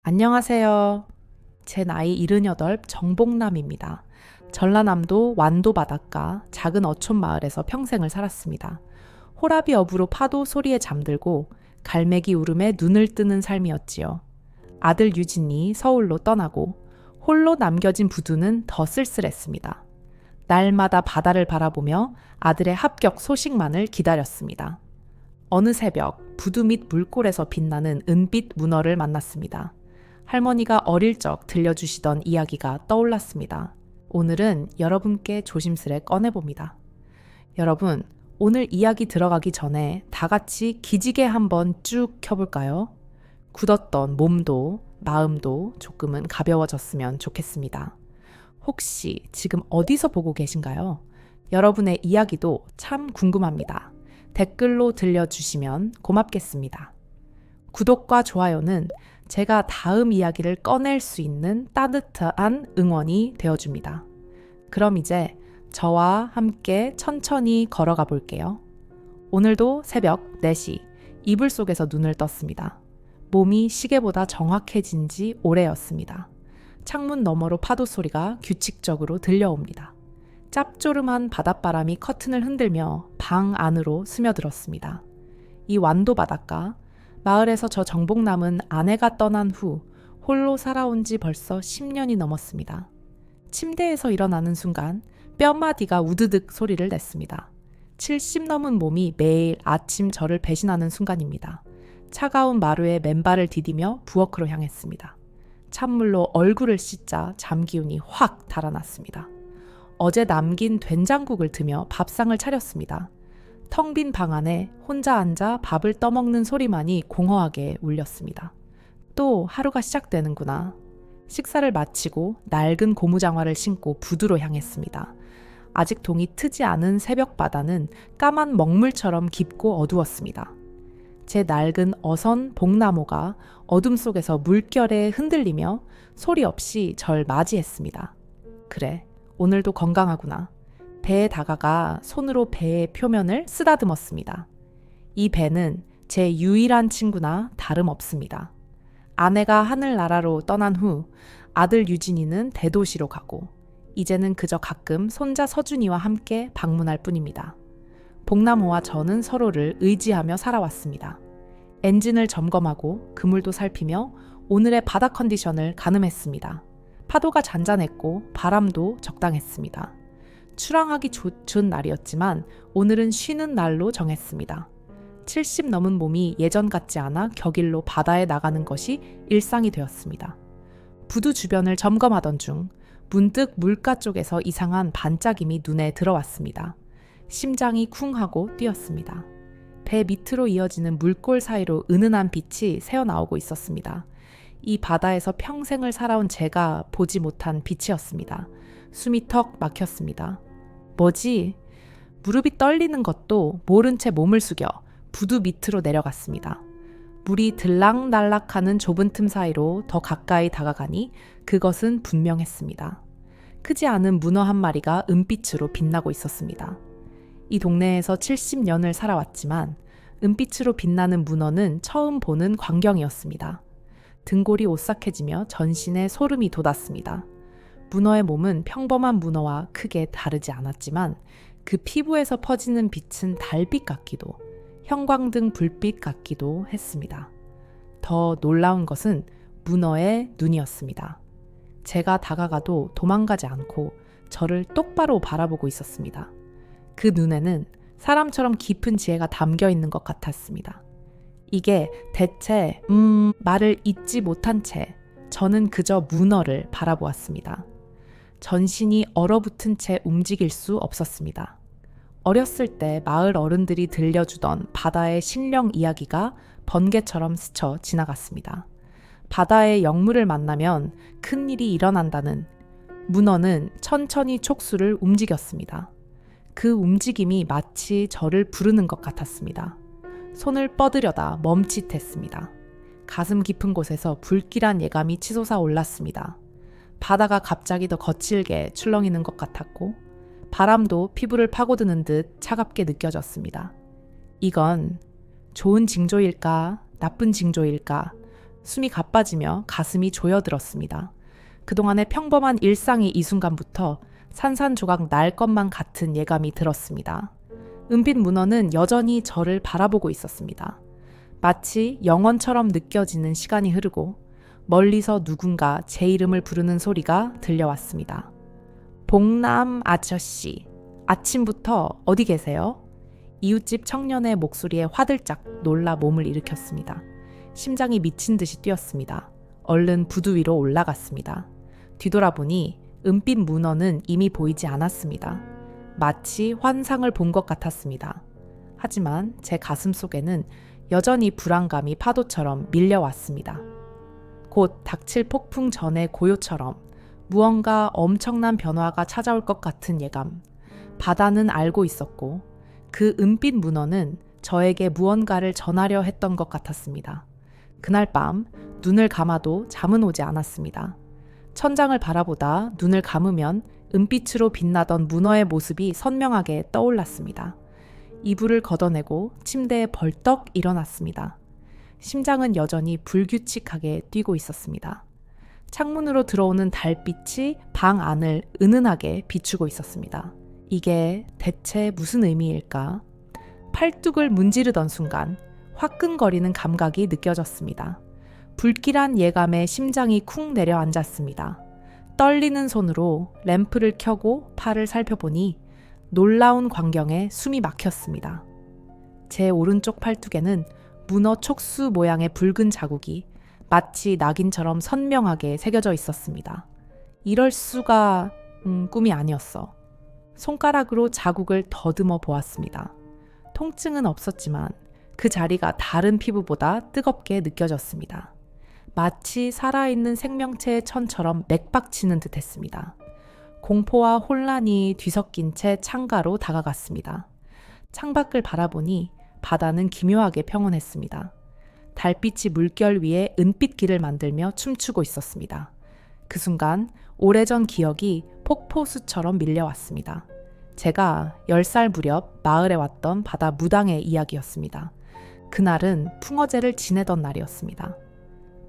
안녕하세요. 제 나이 78 정복남입니다. 전라남도 완도 바닷가 작은 어촌 마을에서 평생을 살았습니다. 호라비 어부로 파도 소리에 잠들고 갈매기 울음에 눈을 뜨는 삶이었지요. 아들 유진이 서울로 떠나고 홀로 남겨진 부두는 더 쓸쓸했습니다. 날마다 바다를 바라보며 아들의 합격 소식만을 기다렸습니다. 어느 새벽 부두 밑 물골에서 빛나는 은빛 문어를 만났습니다. 할머니가 어릴 적 들려주시던 이야기가 떠올랐습니다. 오늘은 여러분께 조심스레 꺼내봅니다. 여러분, 오늘 이야기 들어가기 전에 다 같이 기지개 한번 쭉 켜볼까요? 굳었던 몸도 마음도 조금은 가벼워졌으면 좋겠습니다. 혹시 지금 어디서 보고 계신가요? 여러분의 이야기도 참 궁금합니다. 댓글로 들려주시면 고맙겠습니다. 구독과 좋아요는 제가 다음 이야기를 꺼낼 수 있는 따뜻한 응원이 되어줍니다. 그럼 이제 저와 함께 천천히 걸어가 볼게요. 오늘도 새벽 4시 이불 속에서 눈을 떴습니다. 몸이 시계보다 정확해진 지 오래였습니다. 창문 너머로 파도 소리가 규칙적으로 들려옵니다. 짭조름한 바닷바람이 커튼을 흔들며 방 안으로 스며들었습니다. 이 완도 바닷가, 마을에서 저 정복남은 아내가 떠난 후 홀로 살아온 지 벌써 10년이 넘었습니다. 침대에서 일어나는 순간 뼈마디가 우드득 소리를 냈습니다. 70 넘은 몸이 매일 아침 저를 배신하는 순간입니다. 차가운 마루에 맨발을 디디며 부엌으로 향했습니다. 찬물로 얼굴을 씻자 잠기운이 확 달아났습니다. 어제 남긴 된장국을 드며 밥상을 차렸습니다. 텅 빈 방 안에 혼자 앉아 밥을 떠먹는 소리만이 공허하게 울렸습니다. 또 하루가 시작되는구나. 식사를 마치고 낡은 고무장화를 신고 부두로 향했습니다. 아직 동이 트지 않은 새벽 바다는 까만 먹물처럼 깊고 어두웠습니다. 제 낡은 어선 복나무가 어둠 속에서 물결에 흔들리며 소리 없이 절 맞이했습니다. 그래, 오늘도 건강하구나. 배에 다가가 손으로 배의 표면을 쓰다듬었습니다. 이 배는 제 유일한 친구나 다름없습니다. 아내가 하늘나라로 떠난 후 아들 유진이는 대도시로 가고 이제는 그저 가끔 손자 서준이와 함께 방문할 뿐입니다. 복남호와 저는 서로를 의지하며 살아왔습니다. 엔진을 점검하고 그물도 살피며 오늘의 바다 컨디션을 가늠했습니다. 파도가 잔잔했고 바람도 적당했습니다. 출항하기 좋은 날이었지만 오늘은 쉬는 날로 정했습니다. 70 넘은 몸이 예전 같지 않아 격일로 바다에 나가는 것이 일상이 되었습니다. 부두 주변을 점검하던 중 문득 물가 쪽에서 이상한 반짝임이 눈에 들어왔습니다. 심장이 쿵하고 뛰었습니다. 배 밑으로 이어지는 물골 사이로 은은한 빛이 새어나오고 있었습니다. 이 바다에서 평생을 살아온 제가 보지 못한 빛이었습니다. 숨이 턱 막혔습니다. 뭐지? 무릎이 떨리는 것도 모른 채 몸을 숙여 부두 밑으로 내려갔습니다. 물이 들락날락하는 좁은 틈 사이로 더 가까이 다가가니 그것은 분명했습니다. 크지 않은 문어 한 마리가 은빛으로 빛나고 있었습니다. 이 동네에서 70년을 살아왔지만 은빛으로 빛나는 문어는 처음 보는 광경이었습니다. 등골이 오싹해지며 전신에 소름이 돋았습니다. 문어의 몸은 평범한 문어와 크게 다르지 않았지만 그 피부에서 퍼지는 빛은 달빛 같기도 형광등 불빛 같기도 했습니다. 더 놀라운 것은 문어의 눈이었습니다. 제가 다가가도 도망가지 않고 저를 똑바로 바라보고 있었습니다. 그 눈에는 사람처럼 깊은 지혜가 담겨 있는 것 같았습니다. 이게 대체 말을 잇지 못한 채 저는 그저 문어를 바라보았습니다. 전신이 얼어붙은 채 움직일 수 없었습니다. 어렸을 때 마을 어른들이 들려주던 바다의 신령 이야기가 번개처럼 스쳐 지나갔습니다. 바다의 영물을 만나면 큰일이 일어난다는 문어는 천천히 촉수를 움직였습니다. 그 움직임이 마치 저를 부르는 것 같았습니다. 손을 뻗으려다 멈칫했습니다. 가슴 깊은 곳에서 불길한 예감이 치솟아 올랐습니다. 바다가 갑자기 더 거칠게 출렁이는 것 같았고 바람도 피부를 파고드는 듯 차갑게 느껴졌습니다. 이건 좋은 징조일까 나쁜 징조일까 숨이 가빠지며 가슴이 조여들었습니다. 그동안의 평범한 일상이 이 순간부터 산산조각 날 것만 같은 예감이 들었습니다. 은빛 문어는 여전히 저를 바라보고 있었습니다. 마치 영원처럼 느껴지는 시간이 흐르고 멀리서 누군가 제 이름을 부르는 소리가 들려왔습니다. 봉남 아저씨, 아침부터 어디 계세요? 이웃집 청년의 목소리에 화들짝 놀라 몸을 일으켰습니다. 심장이 미친 듯이 뛰었습니다. 얼른 부두 위로 올라갔습니다. 뒤돌아보니 은빛 문어는 이미 보이지 않았습니다. 마치 환상을 본 것 같았습니다. 하지만 제 가슴 속에는 여전히 불안감이 파도처럼 밀려왔습니다. 곧 닥칠 폭풍 전의 고요처럼 무언가 엄청난 변화가 찾아올 것 같은 예감. 바다는 알고 있었고 그 은빛 문어는 저에게 무언가를 전하려 했던 것 같았습니다. 그날 밤 눈을 감아도 잠은 오지 않았습니다. 천장을 바라보다 눈을 감으면 은빛으로 빛나던 문어의 모습이 선명하게 떠올랐습니다. 이불을 걷어내고 침대에 벌떡 일어났습니다. 심장은 여전히 불규칙하게 뛰고 있었습니다. 창문으로 들어오는 달빛이 방 안을 은은하게 비추고 있었습니다. 이게 대체 무슨 의미일까? 팔뚝을 문지르던 순간 화끈거리는 감각이 느껴졌습니다. 불길한 예감에 심장이 쿵 내려앉았습니다. 떨리는 손으로 램프를 켜고 팔을 살펴보니 놀라운 광경에 숨이 막혔습니다. 제 오른쪽 팔뚝에는 문어 촉수 모양의 붉은 자국이 마치 낙인처럼 선명하게 새겨져 있었습니다. 이럴 수가... 꿈이 아니었어. 손가락으로 자국을 더듬어 보았습니다. 통증은 없었지만 그 자리가 다른 피부보다 뜨겁게 느껴졌습니다. 마치 살아있는 생명체의 천처럼 맥박치는 듯했습니다. 공포와 혼란이 뒤섞인 채 창가로 다가갔습니다. 창밖을 바라보니 바다는 기묘하게 평온했습니다. 달빛이 물결 위에 은빛 길을 만들며 춤추고 있었습니다. 그 순간 오래전 기억이 폭포수처럼 밀려왔습니다. 제가 10살 무렵 마을에 왔던 바다 무당의 이야기였습니다. 그날은 풍어제를 지내던 날이었습니다.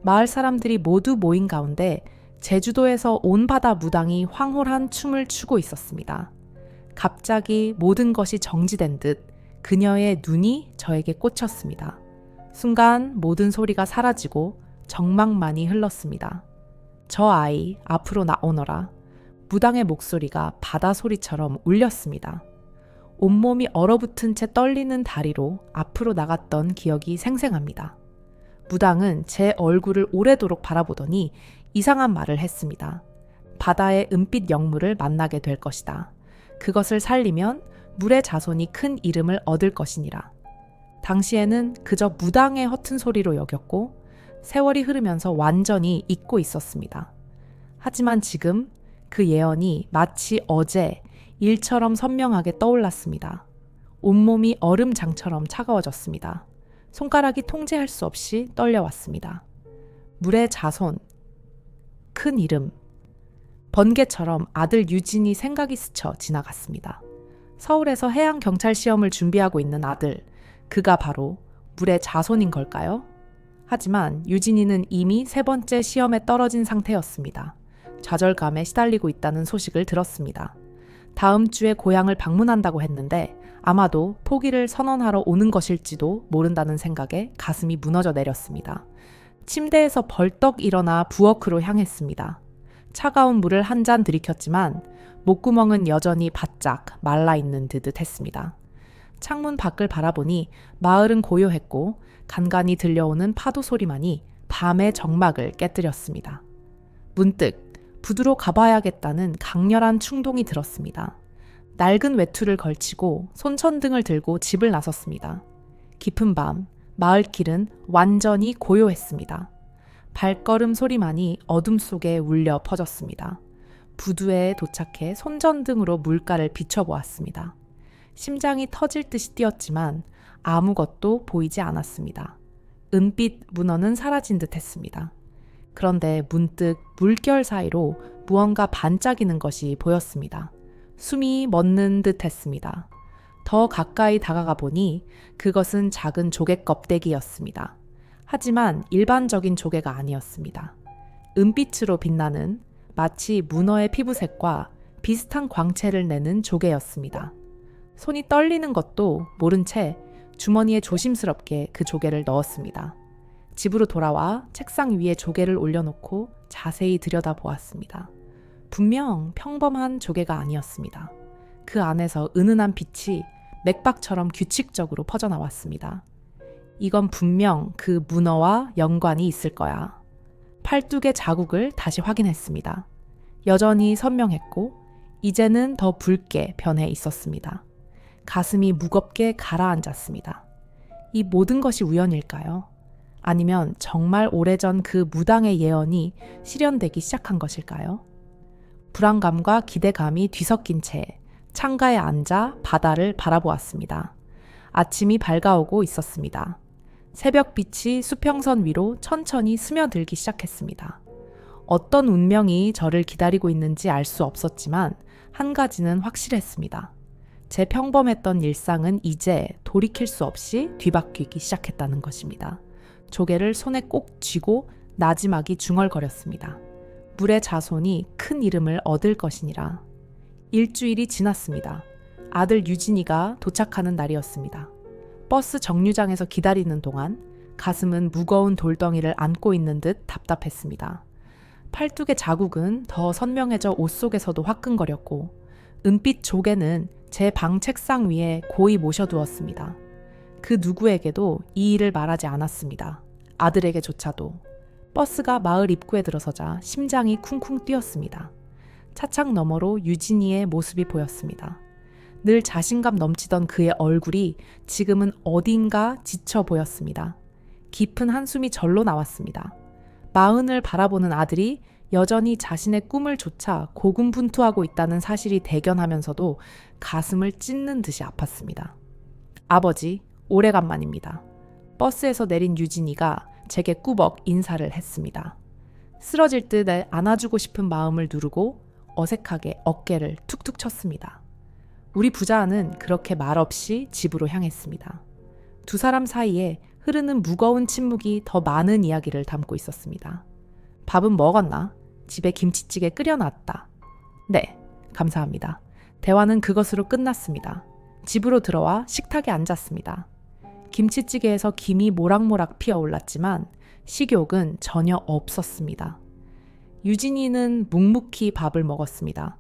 마을 사람들이 모두 모인 가운데 제주도에서 온 바다 무당이 황홀한 춤을 추고 있었습니다. 갑자기 모든 것이 정지된 듯 그녀의 눈이 저에게 꽂혔습니다. 순간 모든 소리가 사라지고 정막만이 흘렀습니다. 저 아이 앞으로 나오너라. 무당의 목소리가 바다 소리처럼 울렸습니다. 온몸이 얼어붙은 채 떨리는 다리로 앞으로 나갔던 기억이 생생합니다. 무당은 제 얼굴을 오래도록 바라보더니 이상한 말을 했습니다. 바다의 은빛 영물을 만나게 될 것이다. 그것을 살리면 물의 자손이 큰 이름을 얻을 것이니라. 당시에는 그저 무당의 허튼 소리로 여겼고 세월이 흐르면서 완전히 잊고 있었습니다. 하지만 지금 그 예언이 마치 어제 일처럼 선명하게 떠올랐습니다. 온몸이 얼음장처럼 차가워졌습니다. 손가락이 통제할 수 없이 떨려왔습니다. 물의 자손, 큰 이름, 번개처럼 아들 유진이 생각이 스쳐 지나갔습니다. 서울에서 해양경찰 시험을 준비하고 있는 아들, 그가 바로 물의 자손인 걸까요? 하지만 유진이는 이미 3번째 시험에 떨어진 상태였습니다. 좌절감에 시달리고 있다는 소식을 들었습니다. 다음 주에 고향을 방문한다고 했는데 아마도 포기를 선언하러 오는 것일지도 모른다는 생각에 가슴이 무너져 내렸습니다. 침대에서 벌떡 일어나 부엌으로 향했습니다. 차가운 물을 한 잔 들이켰지만 목구멍은 여전히 바짝 말라있는 듯 했습니다. 창문 밖을 바라보니 마을은 고요했고 간간히 들려오는 파도 소리만이 밤의 정막을 깨뜨렸습니다. 문득 부두로 가봐야겠다는 강렬한 충동이 들었습니다. 낡은 외투를 걸치고 손천등을 들고 집을 나섰습니다. 깊은 밤, 마을길은 완전히 고요했습니다. 발걸음 소리만이 어둠 속에 울려 퍼졌습니다. 부두에 도착해 손전등으로 물가를 비춰보았습니다. 심장이 터질 듯이 뛰었지만 아무것도 보이지 않았습니다. 은빛 문어는 사라진 듯 했습니다. 그런데 문득 물결 사이로 무언가 반짝이는 것이 보였습니다. 숨이 멎는 듯 했습니다. 더 가까이 다가가 보니 그것은 작은 조개 껍데기였습니다. 하지만 일반적인 조개가 아니었습니다. 은빛으로 빛나는 마치 문어의 피부색과 비슷한 광채를 내는 조개였습니다. 손이 떨리는 것도 모른 채 주머니에 조심스럽게 그 조개를 넣었습니다. 집으로 돌아와 책상 위에 조개를 올려놓고 자세히 들여다보았습니다. 분명 평범한 조개가 아니었습니다. 그 안에서 은은한 빛이 맥박처럼 규칙적으로 퍼져나왔습니다. 이건 분명 그 문어와 연관이 있을 거야. 팔뚝의 자국을 다시 확인했습니다. 여전히 선명했고 이제는 더 붉게 변해 있었습니다. 가슴이 무겁게 가라앉았습니다. 이 모든 것이 우연일까요? 아니면 정말 오래전 그 무당의 예언이 실현되기 시작한 것일까요? 불안감과 기대감이 뒤섞인 채 창가에 앉아 바다를 바라보았습니다. 아침이 밝아오고 있었습니다. 새벽빛이 수평선 위로 천천히 스며들기 시작했습니다. 어떤 운명이 저를 기다리고 있는지 알 수 없었지만 한 가지는 확실했습니다. 제 평범했던 일상은 이제 돌이킬 수 없이 뒤바뀌기 시작했다는 것입니다. 조개를 손에 꼭 쥐고 나지막이 중얼거렸습니다. 물의 자손이 큰 이름을 얻을 것이니라. 일주일이 지났습니다. 아들 유진이가 도착하는 날이었습니다. 버스 정류장에서 기다리는 동안 가슴은 무거운 돌덩이를 안고 있는 듯 답답했습니다. 팔뚝의 자국은 더 선명해져 옷 속에서도 화끈거렸고 은빛 조개는 제 방 책상 위에 고이 모셔두었습니다. 그 누구에게도 이 일을 말하지 않았습니다. 아들에게조차도. 버스가 마을 입구에 들어서자 심장이 쿵쿵 뛰었습니다. 차창 너머로 유진이의 모습이 보였습니다. 늘 자신감 넘치던 그의 얼굴이 지금은 어딘가 지쳐 보였습니다. 깊은 한숨이 절로 나왔습니다. 마흔을 바라보는 아들이 여전히 자신의 꿈을 좇아 고군분투하고 있다는 사실이 대견하면서도 가슴을 찢는 듯이 아팠습니다. 아버지, 오래간만입니다. 버스에서 내린 유진이가 제게 꾸벅 인사를 했습니다. 쓰러질 듯 안아주고 싶은 마음을 누르고 어색하게 어깨를 툭툭 쳤습니다. 우리 부자는 그렇게 말없이 집으로 향했습니다. 두 사람 사이에 흐르는 무거운 침묵이 더 많은 이야기를 담고 있었습니다. 밥은 먹었나? 집에 김치찌개 끓여놨다. 네, 감사합니다. 대화는 그것으로 끝났습니다. 집으로 들어와 식탁에 앉았습니다. 김치찌개에서 김이 모락모락 피어올랐지만 식욕은 전혀 없었습니다. 유진이는 묵묵히 밥을 먹었습니다.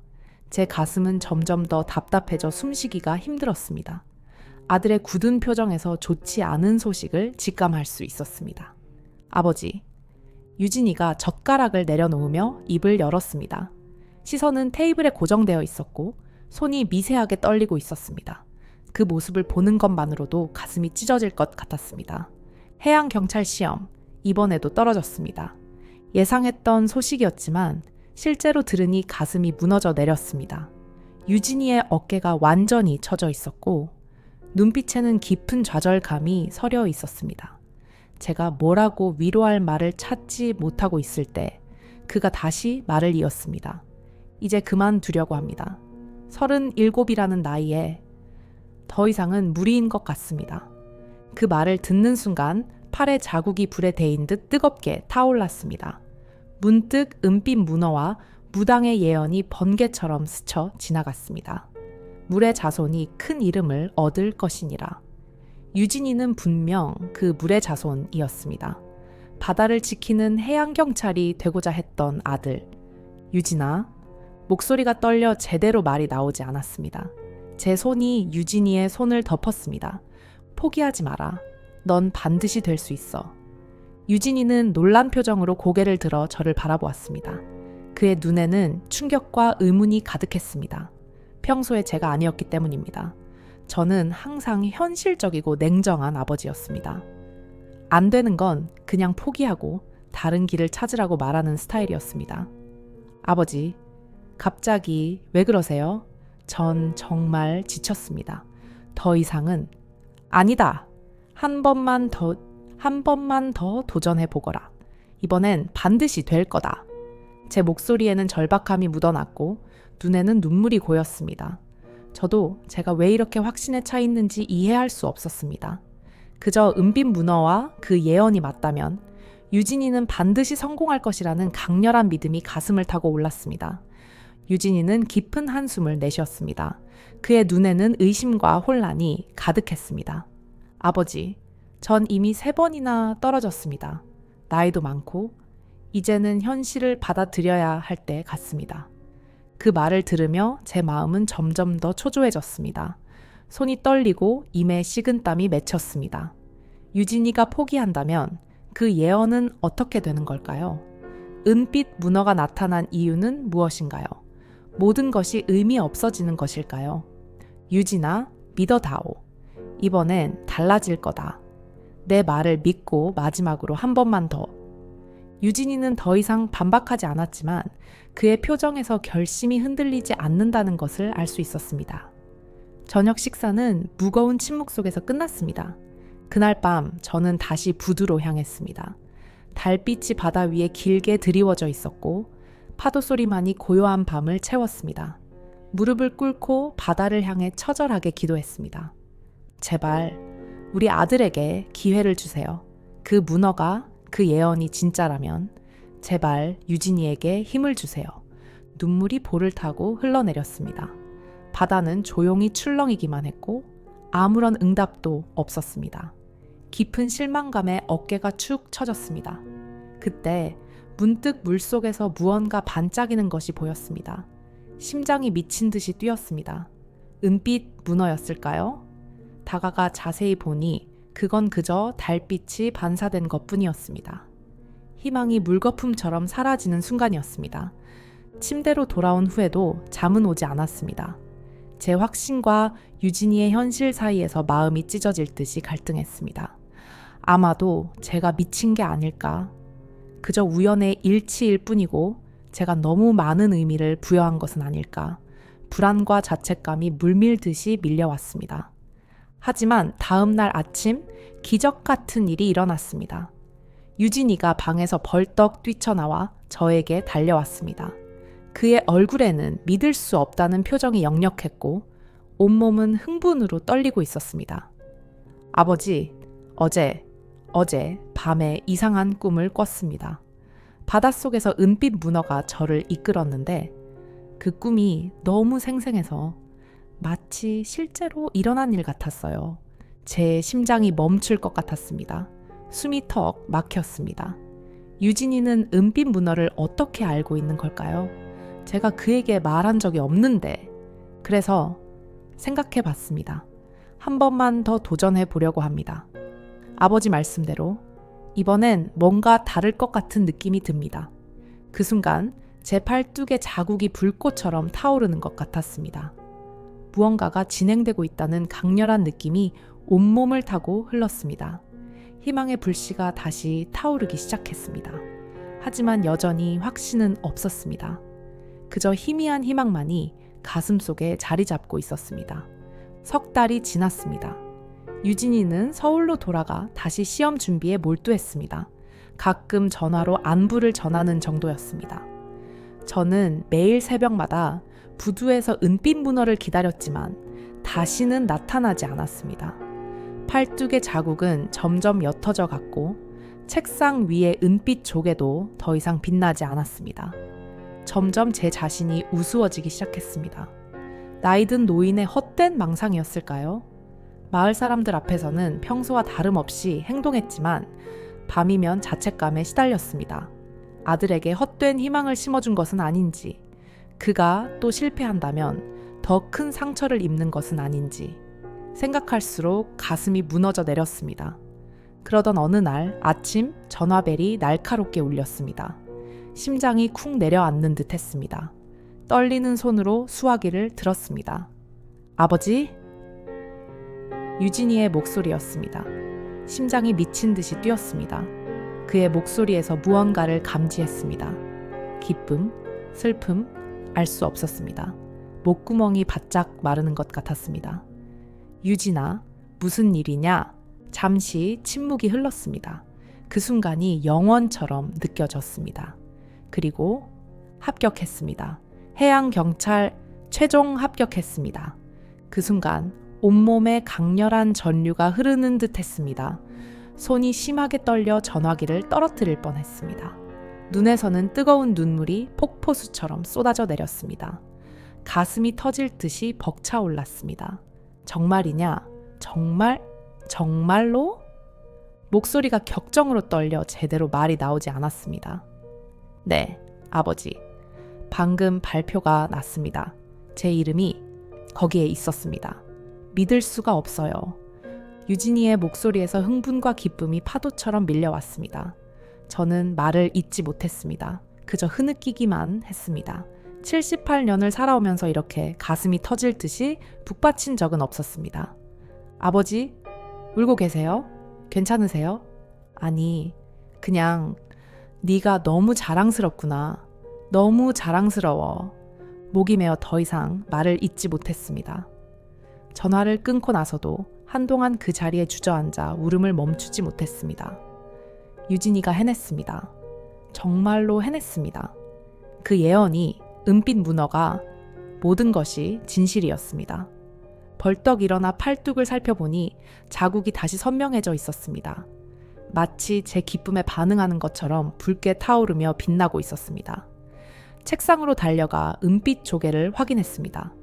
제 가슴은 점점 더 답답해져 숨쉬기가 힘들었습니다. 아들의 굳은 표정에서 좋지 않은 소식을 직감할 수 있었습니다. 아버지, 유진이가 젓가락을 내려놓으며 입을 열었습니다. 시선은 테이블에 고정되어 있었고 손이 미세하게 떨리고 있었습니다. 그 모습을 보는 것만으로도 가슴이 찢어질 것 같았습니다. 해양경찰 시험, 이번에도 떨어졌습니다. 예상했던 소식이었지만 실제로 들으니 가슴이 무너져 내렸습니다. 유진이의 어깨가 완전히 처져 있었고 눈빛에는 깊은 좌절감이 서려 있었습니다. 제가 뭐라고 위로할 말을 찾지 못하고 있을 때 그가 다시 말을 이었습니다. 이제 그만두려고 합니다. 37이라는 나이에 더 이상은 무리인 것 같습니다. 그 말을 듣는 순간 팔의 자국이 불에 데인 듯 뜨겁게 타올랐습니다. 문득 은빛 문어와 무당의 예언이 번개처럼 스쳐 지나갔습니다. 물의 자손이 큰 이름을 얻을 것이니라. 유진이는 분명 그 물의 자손이었습니다. 바다를 지키는 해양경찰이 되고자 했던 아들. 유진아, 목소리가 떨려 제대로 말이 나오지 않았습니다. 제 손이 유진이의 손을 덮었습니다. 포기하지 마라. 넌 반드시 될 수 있어. 유진이는 놀란 표정으로 고개를 들어 저를 바라보았습니다. 그의 눈에는 충격과 의문이 가득했습니다. 평소에 제가 아니었기 때문입니다. 저는 항상 현실적이고 냉정한 아버지였습니다. 안 되는 건 그냥 포기하고 다른 길을 찾으라고 말하는 스타일이었습니다. 아버지, 갑자기 왜 그러세요? 전 정말 지쳤습니다. 더 이상은 아니다. 한 번만 더 도전해 보거라. 이번엔 반드시 될 거다. 제 목소리에는 절박함이 묻어났고 눈에는 눈물이 고였습니다. 저도 제가 왜 이렇게 확신에 차 있는지 이해할 수 없었습니다. 그저 은빛 문어와 그 예언이 맞다면 유진이는 반드시 성공할 것이라는 강렬한 믿음이 가슴을 타고 올랐습니다. 유진이는 깊은 한숨을 내쉬었습니다. 그의 눈에는 의심과 혼란이 가득했습니다. 아버지, 전 이미 3번이나 떨어졌습니다. 나이도 많고 이제는 현실을 받아들여야 할 때 같습니다. 그 말을 들으며 제 마음은 점점 더 초조해졌습니다. 손이 떨리고 입에 식은땀이 맺혔습니다. 유진이가 포기한다면 그 예언은 어떻게 되는 걸까요? 은빛 문어가 나타난 이유는 무엇인가요? 모든 것이 의미 없어지는 것일까요? 유진아, 믿어다오. 이번엔 달라질 거다. 내 말을 믿고 마지막으로 한 번만 더. 유진이는 더 이상 반박하지 않았지만 그의 표정에서 결심이 흔들리지 않는다는 것을 알 수 있었습니다. 저녁 식사는 무거운 침묵 속에서 끝났습니다. 그날 밤 저는 다시 부두로 향했습니다. 달빛이 바다 위에 길게 드리워져 있었고 파도 소리만이 고요한 밤을 채웠습니다. 무릎을 꿇고 바다를 향해 처절하게 기도했습니다. 제발 우리 아들에게 기회를 주세요. 그 문어가 그 예언이 진짜라면 제발 유진이에게 힘을 주세요. 눈물이 볼을 타고 흘러내렸습니다. 바다는 조용히 출렁이기만 했고 아무런 응답도 없었습니다. 깊은 실망감에 어깨가 축 처졌습니다. 그때 문득 물속에서 무언가 반짝이는 것이 보였습니다. 심장이 미친 듯이 뛰었습니다. 은빛 문어였을까요? 다가가 자세히 보니 그건 그저 달빛이 반사된 것뿐이었습니다. 희망이 물거품처럼 사라지는 순간이었습니다. 침대로 돌아온 후에도 잠은 오지 않았습니다. 제 확신과 유진이의 현실 사이에서 마음이 찢어질 듯이 갈등했습니다. 아마도 제가 미친 게 아닐까. 그저 우연의 일치일 뿐이고 제가 너무 많은 의미를 부여한 것은 아닐까. 불안과 자책감이 물밀듯이 밀려왔습니다. 하지만 다음 날 아침 기적 같은 일이 일어났습니다. 유진이가 방에서 벌떡 뛰쳐나와 저에게 달려왔습니다. 그의 얼굴에는 믿을 수 없다는 표정이 역력했고 온몸은 흥분으로 떨리고 있었습니다. 아버지, 어제 밤에 이상한 꿈을 꿨습니다. 바닷속에서 은빛 문어가 저를 이끌었는데 그 꿈이 너무 생생해서 마치 실제로 일어난 일 같았어요. 제 심장이 멈출 것 같았습니다. 숨이 턱 막혔습니다. 유진이는 은빛 문어를 어떻게 알고 있는 걸까요? 제가 그에게 말한 적이 없는데. 그래서 생각해 봤습니다. 한 번만 더 도전해 보려고 합니다. 아버지 말씀대로 이번엔 뭔가 다를 것 같은 느낌이 듭니다. 그 순간 제 팔뚝에 자국이 불꽃처럼 타오르는 것 같았습니다. 무언가가 진행되고 있다는 강렬한 느낌이 온몸을 타고 흘렀습니다. 희망의 불씨가 다시 타오르기 시작했습니다. 하지만 여전히 확신은 없었습니다. 그저 희미한 희망만이 가슴속에 자리 잡고 있었습니다. 석 달이 지났습니다. 유진이는 서울로 돌아가 다시 시험 준비에 몰두했습니다. 가끔 전화로 안부를 전하는 정도였습니다. 저는 매일 새벽마다 부두에서 은빛 문어를 기다렸지만 다시는 나타나지 않았습니다. 팔뚝의 자국은 점점 옅어져 갔고 책상 위의 은빛 조개도 더 이상 빛나지 않았습니다. 점점 제 자신이 우스워지기 시작했습니다. 나이든 노인의 헛된 망상이었을까요? 마을 사람들 앞에서는 평소와 다름없이 행동했지만 밤이면 자책감에 시달렸습니다. 아들에게 헛된 희망을 심어준 것은 아닌지, 그가 또 실패한다면 더 큰 상처를 입는 것은 아닌지 생각할수록 가슴이 무너져 내렸습니다. 그러던 어느 날 아침 전화벨이 날카롭게 울렸습니다. 심장이 쿵 내려앉는 듯 했습니다. 떨리는 손으로 수화기를 들었습니다. 아버지? 유진이의 목소리였습니다. 심장이 미친 듯이 뛰었습니다. 그의 목소리에서 무언가를 감지했습니다. 기쁨, 슬픔, 알 수 없었습니다. 목구멍이 바짝 마르는 것 같았습니다. 유진아, 무슨 일이냐? 잠시 침묵이 흘렀습니다. 그 순간이 영원처럼 느껴졌습니다. 그리고 합격했습니다. 해양경찰 최종 합격했습니다. 그 순간 온몸에 강렬한 전류가 흐르는 듯 했습니다. 손이 심하게 떨려 전화기를 떨어뜨릴 뻔했습니다. 눈에서는 뜨거운 눈물이 폭포수처럼 쏟아져 내렸습니다. 가슴이 터질 듯이 벅차올랐습니다. 정말이냐? 정말? 정말로? 목소리가 격정으로 떨려 제대로 말이 나오지 않았습니다. 네, 아버지. 방금 발표가 났습니다. 제 이름이 거기에 있었습니다. 믿을 수가 없어요. 유진이의 목소리에서 흥분과 기쁨이 파도처럼 밀려왔습니다. 저는 말을 잇지 못했습니다. 그저 흐느끼기만 했습니다. 78년을 살아오면서 이렇게 가슴이 터질 듯이 북받친 적은 없었습니다. 아버지, 울고 계세요? 괜찮으세요? 아니, 그냥 네가 너무 자랑스럽구나. 너무 자랑스러워. 목이 메어 더 이상 말을 잇지 못했습니다. 전화를 끊고 나서도 한동안 그 자리에 주저앉아 울음을 멈추지 못했습니다. 유진이가 해냈습니다. 정말로 해냈습니다. 그 예언이 은빛 문어가 모든 것이 진실이었습니다. 벌떡 일어나 팔뚝을 살펴보니 자국이 다시 선명해져 있었습니다. 마치 제 기쁨에 반응하는 것처럼 붉게 타오르며 빛나고 있었습니다. 책상으로 달려가 은빛 조개를 확인했습니다.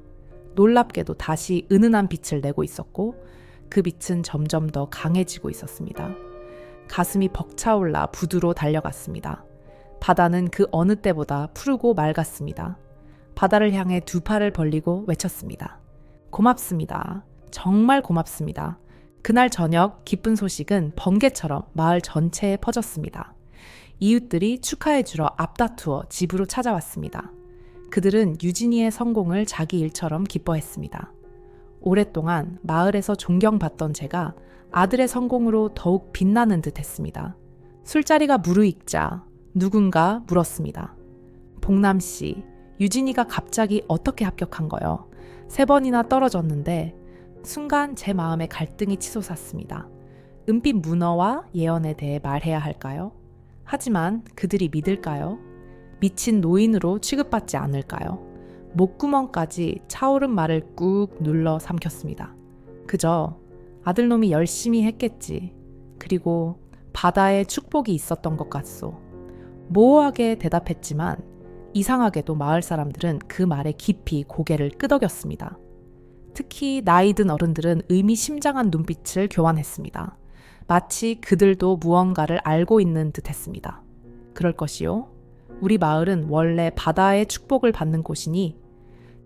놀랍게도 다시 은은한 빛을 내고 있었고 그 빛은 점점 더 강해지고 있었습니다. 가슴이 벅차올라 부두로 달려갔습니다. 바다는 그 어느 때보다 푸르고 맑았습니다. 바다를 향해 두 팔을 벌리고 외쳤습니다. 고맙습니다. 정말 고맙습니다. 그날 저녁 기쁜 소식은 번개처럼 마을 전체에 퍼졌습니다. 이웃들이 축하해주러 앞다투어 집으로 찾아왔습니다. 그들은 유진이의 성공을 자기 일처럼 기뻐했습니다. 오랫동안 마을에서 존경받던 제가 아들의 성공으로 더욱 빛나는 듯 했습니다. 술자리가 무르익자 누군가 물었습니다. 복남씨, 유진이가 갑자기 어떻게 합격한 거요? 3번이나 떨어졌는데 순간 제 마음에 갈등이 치솟았습니다. 은빛 문어와 예언에 대해 말해야 할까요? 하지만 그들이 믿을까요? 미친 노인으로 취급받지 않을까요? 목구멍까지 차오른 말을 꾹 눌러 삼켰습니다. 그저 아들놈이 열심히 했겠지. 그리고 바다에 축복이 있었던 것 같소. 모호하게 대답했지만 이상하게도 마을 사람들은 그 말에 깊이 고개를 끄덕였습니다. 특히 나이 든 어른들은 의미심장한 눈빛을 교환했습니다. 마치 그들도 무언가를 알고 있는 듯 했습니다. 그럴 것이요. 우리 마을은 원래 바다의 축복을 받는 곳이니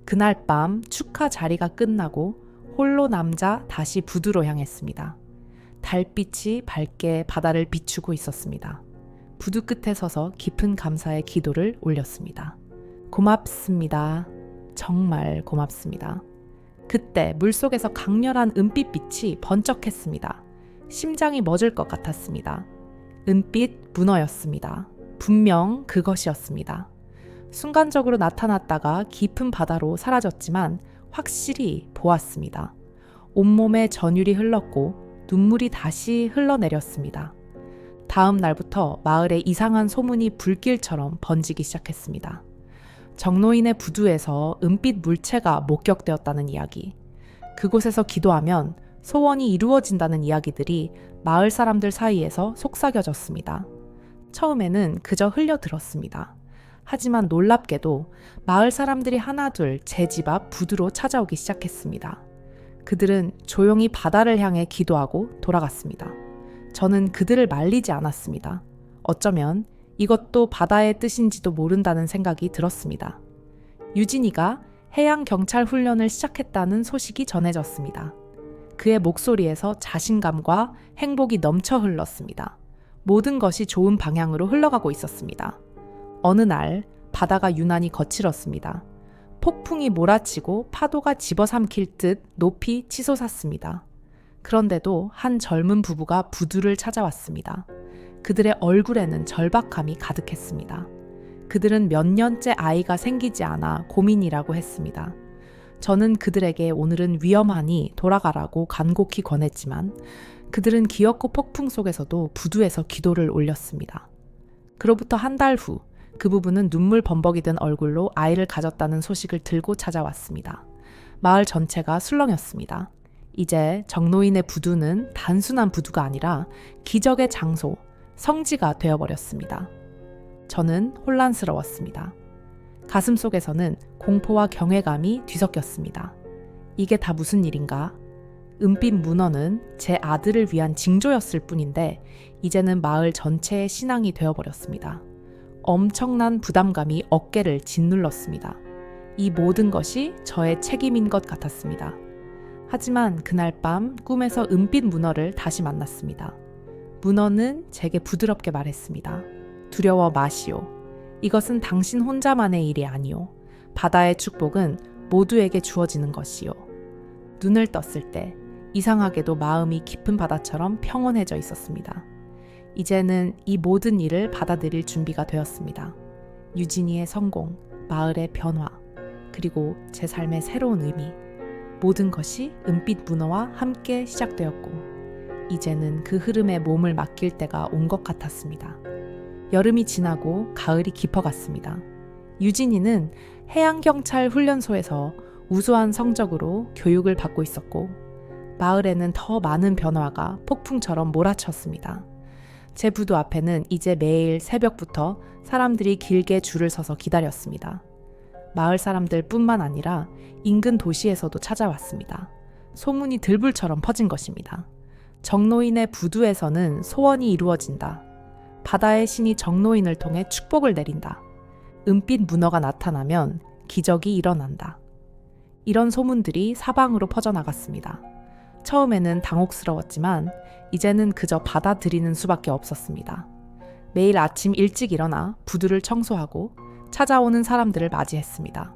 그날 밤 축하 자리가 끝나고 홀로 남자 다시 부두로 향했습니다. 달빛이 밝게 바다를 비추고 있었습니다. 부두 끝에 서서 깊은 감사의 기도를 올렸습니다. 고맙습니다. 정말 고맙습니다. 그때 물속에서 강렬한 은빛빛이 번쩍했습니다. 심장이 멎을 것 같았습니다. 은빛 문어였습니다. 분명 그것이었습니다. 순간적으로 나타났다가 깊은 바다로 사라졌지만 확실히 보았습니다. 온몸에 전율이 흘렀고 눈물이 다시 흘러내렸습니다. 다음 날부터 마을에 이상한 소문이 불길처럼 번지기 시작했습니다. 정노인의 부두에서 은빛 물체가 목격되었다는 이야기, 그곳에서 기도하면 소원이 이루어진다는 이야기들이 마을 사람들 사이에서 속삭여졌습니다. 처음에는 그저 흘려들었습니다. 하지만 놀랍게도 마을 사람들이 하나둘 제 집 앞 부두로 찾아오기 시작했습니다. 그들은 조용히 바다를 향해 기도하고 돌아갔습니다. 저는 그들을 말리지 않았습니다. 어쩌면 이것도 바다의 뜻인지도 모른다는 생각이 들었습니다. 유진이가 해양경찰 훈련을 시작했다는 소식이 전해졌습니다. 그의 목소리에서 자신감과 행복이 넘쳐 흘렀습니다. 모든 것이 좋은 방향으로 흘러가고 있었습니다. 어느 날 바다가 유난히 거칠었습니다. 폭풍이 몰아치고 파도가 집어삼킬 듯 높이 치솟았습니다. 그런데도 한 젊은 부부가 부두를 찾아왔습니다. 그들의 얼굴에는 절박함이 가득했습니다. 그들은 몇 년째 아이가 생기지 않아 고민이라고 했습니다. 저는 그들에게 오늘은 위험하니 돌아가라고 간곡히 권했지만 그들은 기어코 폭풍 속에서도 부두에서 기도를 올렸습니다. 그로부터 한 달 후 그 부부는 눈물 범벅이 든 얼굴로 아이를 가졌다는 소식을 들고 찾아왔습니다. 마을 전체가 술렁였습니다. 이제 정노인의 부두는 단순한 부두가 아니라 기적의 장소, 성지가 되어버렸습니다. 저는 혼란스러웠습니다. 가슴속에서는 공포와 경외감이 뒤섞였습니다. 이게 다 무슨 일인가? 은빛 문어는 제 아들을 위한 징조였을 뿐인데 이제는 마을 전체의 신앙이 되어버렸습니다. 엄청난 부담감이 어깨를 짓눌렀습니다. 이 모든 것이 저의 책임인 것 같았습니다. 하지만 그날 밤 꿈에서 은빛 문어를 다시 만났습니다. 문어는 제게 부드럽게 말했습니다. 두려워 마시오. 이것은 당신 혼자만의 일이 아니오. 바다의 축복은 모두에게 주어지는 것이오. 눈을 떴을 때 이상하게도 마음이 깊은 바다처럼 평온해져 있었습니다. 이제는 이 모든 일을 받아들일 준비가 되었습니다. 유진이의 성공, 마을의 변화, 그리고 제 삶의 새로운 의미. 모든 것이 은빛 문어와 함께 시작되었고 이제는 그 흐름에 몸을 맡길 때가 온 것 같았습니다. 여름이 지나고 가을이 깊어갔습니다. 유진이는 해양경찰 훈련소에서 우수한 성적으로 교육을 받고 있었고 마을에는 더 많은 변화가 폭풍처럼 몰아쳤습니다. 제 부두 앞에는 이제 매일 새벽부터 사람들이 길게 줄을 서서 기다렸습니다. 마을 사람들 뿐만 아니라 인근 도시에서도 찾아왔습니다. 소문이 들불처럼 퍼진 것입니다. 정노인의 부두에서는 소원이 이루어진다. 바다의 신이 정노인을 통해 축복을 내린다. 은빛 문어가 나타나면 기적이 일어난다. 이런 소문들이 사방으로 퍼져나갔습니다. 처음에는 당혹스러웠지만 이제는 그저 받아들이는 수밖에 없었습니다. 매일 아침 일찍 일어나 부두를 청소하고 찾아오는 사람들을 맞이했습니다.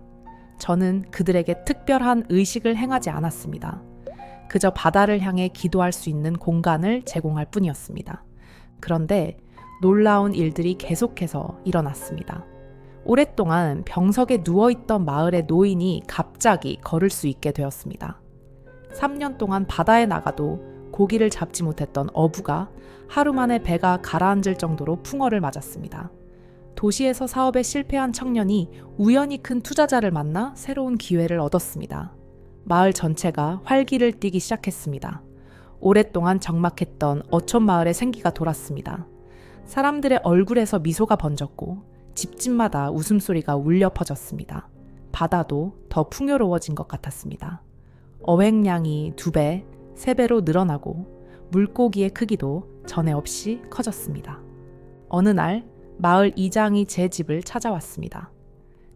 저는 그들에게 특별한 의식을 행하지 않았습니다. 그저 바다를 향해 기도할 수 있는 공간을 제공할 뿐이었습니다. 그런데 놀라운 일들이 계속해서 일어났습니다. 오랫동안 병석에 누워있던 마을의 노인이 갑자기 걸을 수 있게 되었습니다. 3년 동안 바다에 나가도 고기를 잡지 못했던 어부가 하루 만에 배가 가라앉을 정도로 풍어를 맞았습니다. 도시에서 사업에 실패한 청년이 우연히 큰 투자자를 만나 새로운 기회를 얻었습니다. 마을 전체가 활기를 띠기 시작했습니다. 오랫동안 적막했던 어촌마을의 생기가 돌았습니다. 사람들의 얼굴에서 미소가 번졌고 집집마다 웃음소리가 울려 퍼졌습니다. 바다도 더 풍요로워진 것 같았습니다. 어획량이 2배, 3배로 늘어나고 물고기의 크기도 전에 없이 커졌습니다. 어느 날 마을 이장이 제 집을 찾아왔습니다.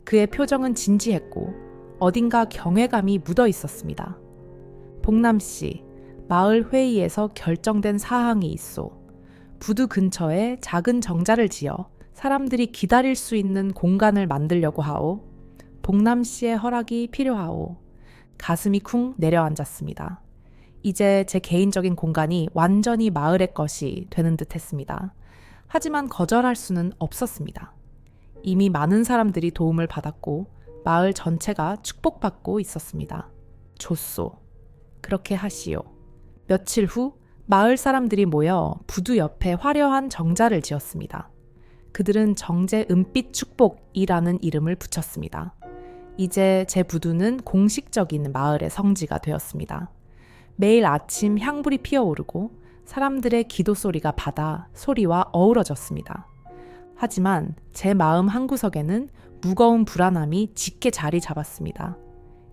그의 표정은 진지했고 어딘가 경외감이 묻어 있었습니다. 복남씨, 마을 회의에서 결정된 사항이 있소. 부두 근처에 작은 정자를 지어 사람들이 기다릴 수 있는 공간을 만들려고 하오. 복남씨의 허락이 필요하오. 가슴이 쿵 내려앉았습니다. 이제 제 개인적인 공간이 완전히 마을의 것이 되는 듯 했습니다. 하지만 거절할 수는 없었습니다. 이미 많은 사람들이 도움을 받았고 마을 전체가 축복받고 있었습니다. 좋소. 그렇게 하시오. 며칠 후 마을 사람들이 모여 부두 옆에 화려한 정자를 지었습니다. 그들은 정제 은빛 축복이라는 이름을 붙였습니다. 이제 제 부두는 공식적인 마을의 성지가 되었습니다. 매일 아침 향불이 피어오르고 사람들의 기도 소리가 바다 소리와 어우러졌습니다. 하지만 제 마음 한구석에는 무거운 불안함이 짙게 자리 잡았습니다.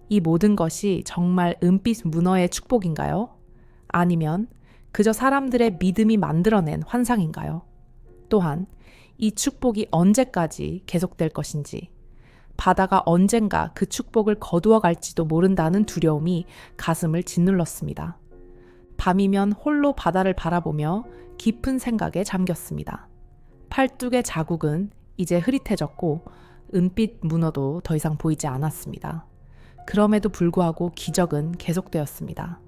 이 모든 것이 정말 은빛 문어의 축복인가요? 아니면 그저 사람들의 믿음이 만들어낸 환상인가요? 또한 이 축복이 언제까지 계속될 것인지, 바다가 언젠가 그 축복을 거두어 갈지도 모른다는 두려움이 가슴을 짓눌렀습니다. 밤이면 홀로 바다를 바라보며 깊은 생각에 잠겼습니다. 팔뚝의 자국은 이제 흐릿해졌고 은빛 문어도 더 이상 보이지 않았습니다. 그럼에도 불구하고 기적은 계속되었습니다.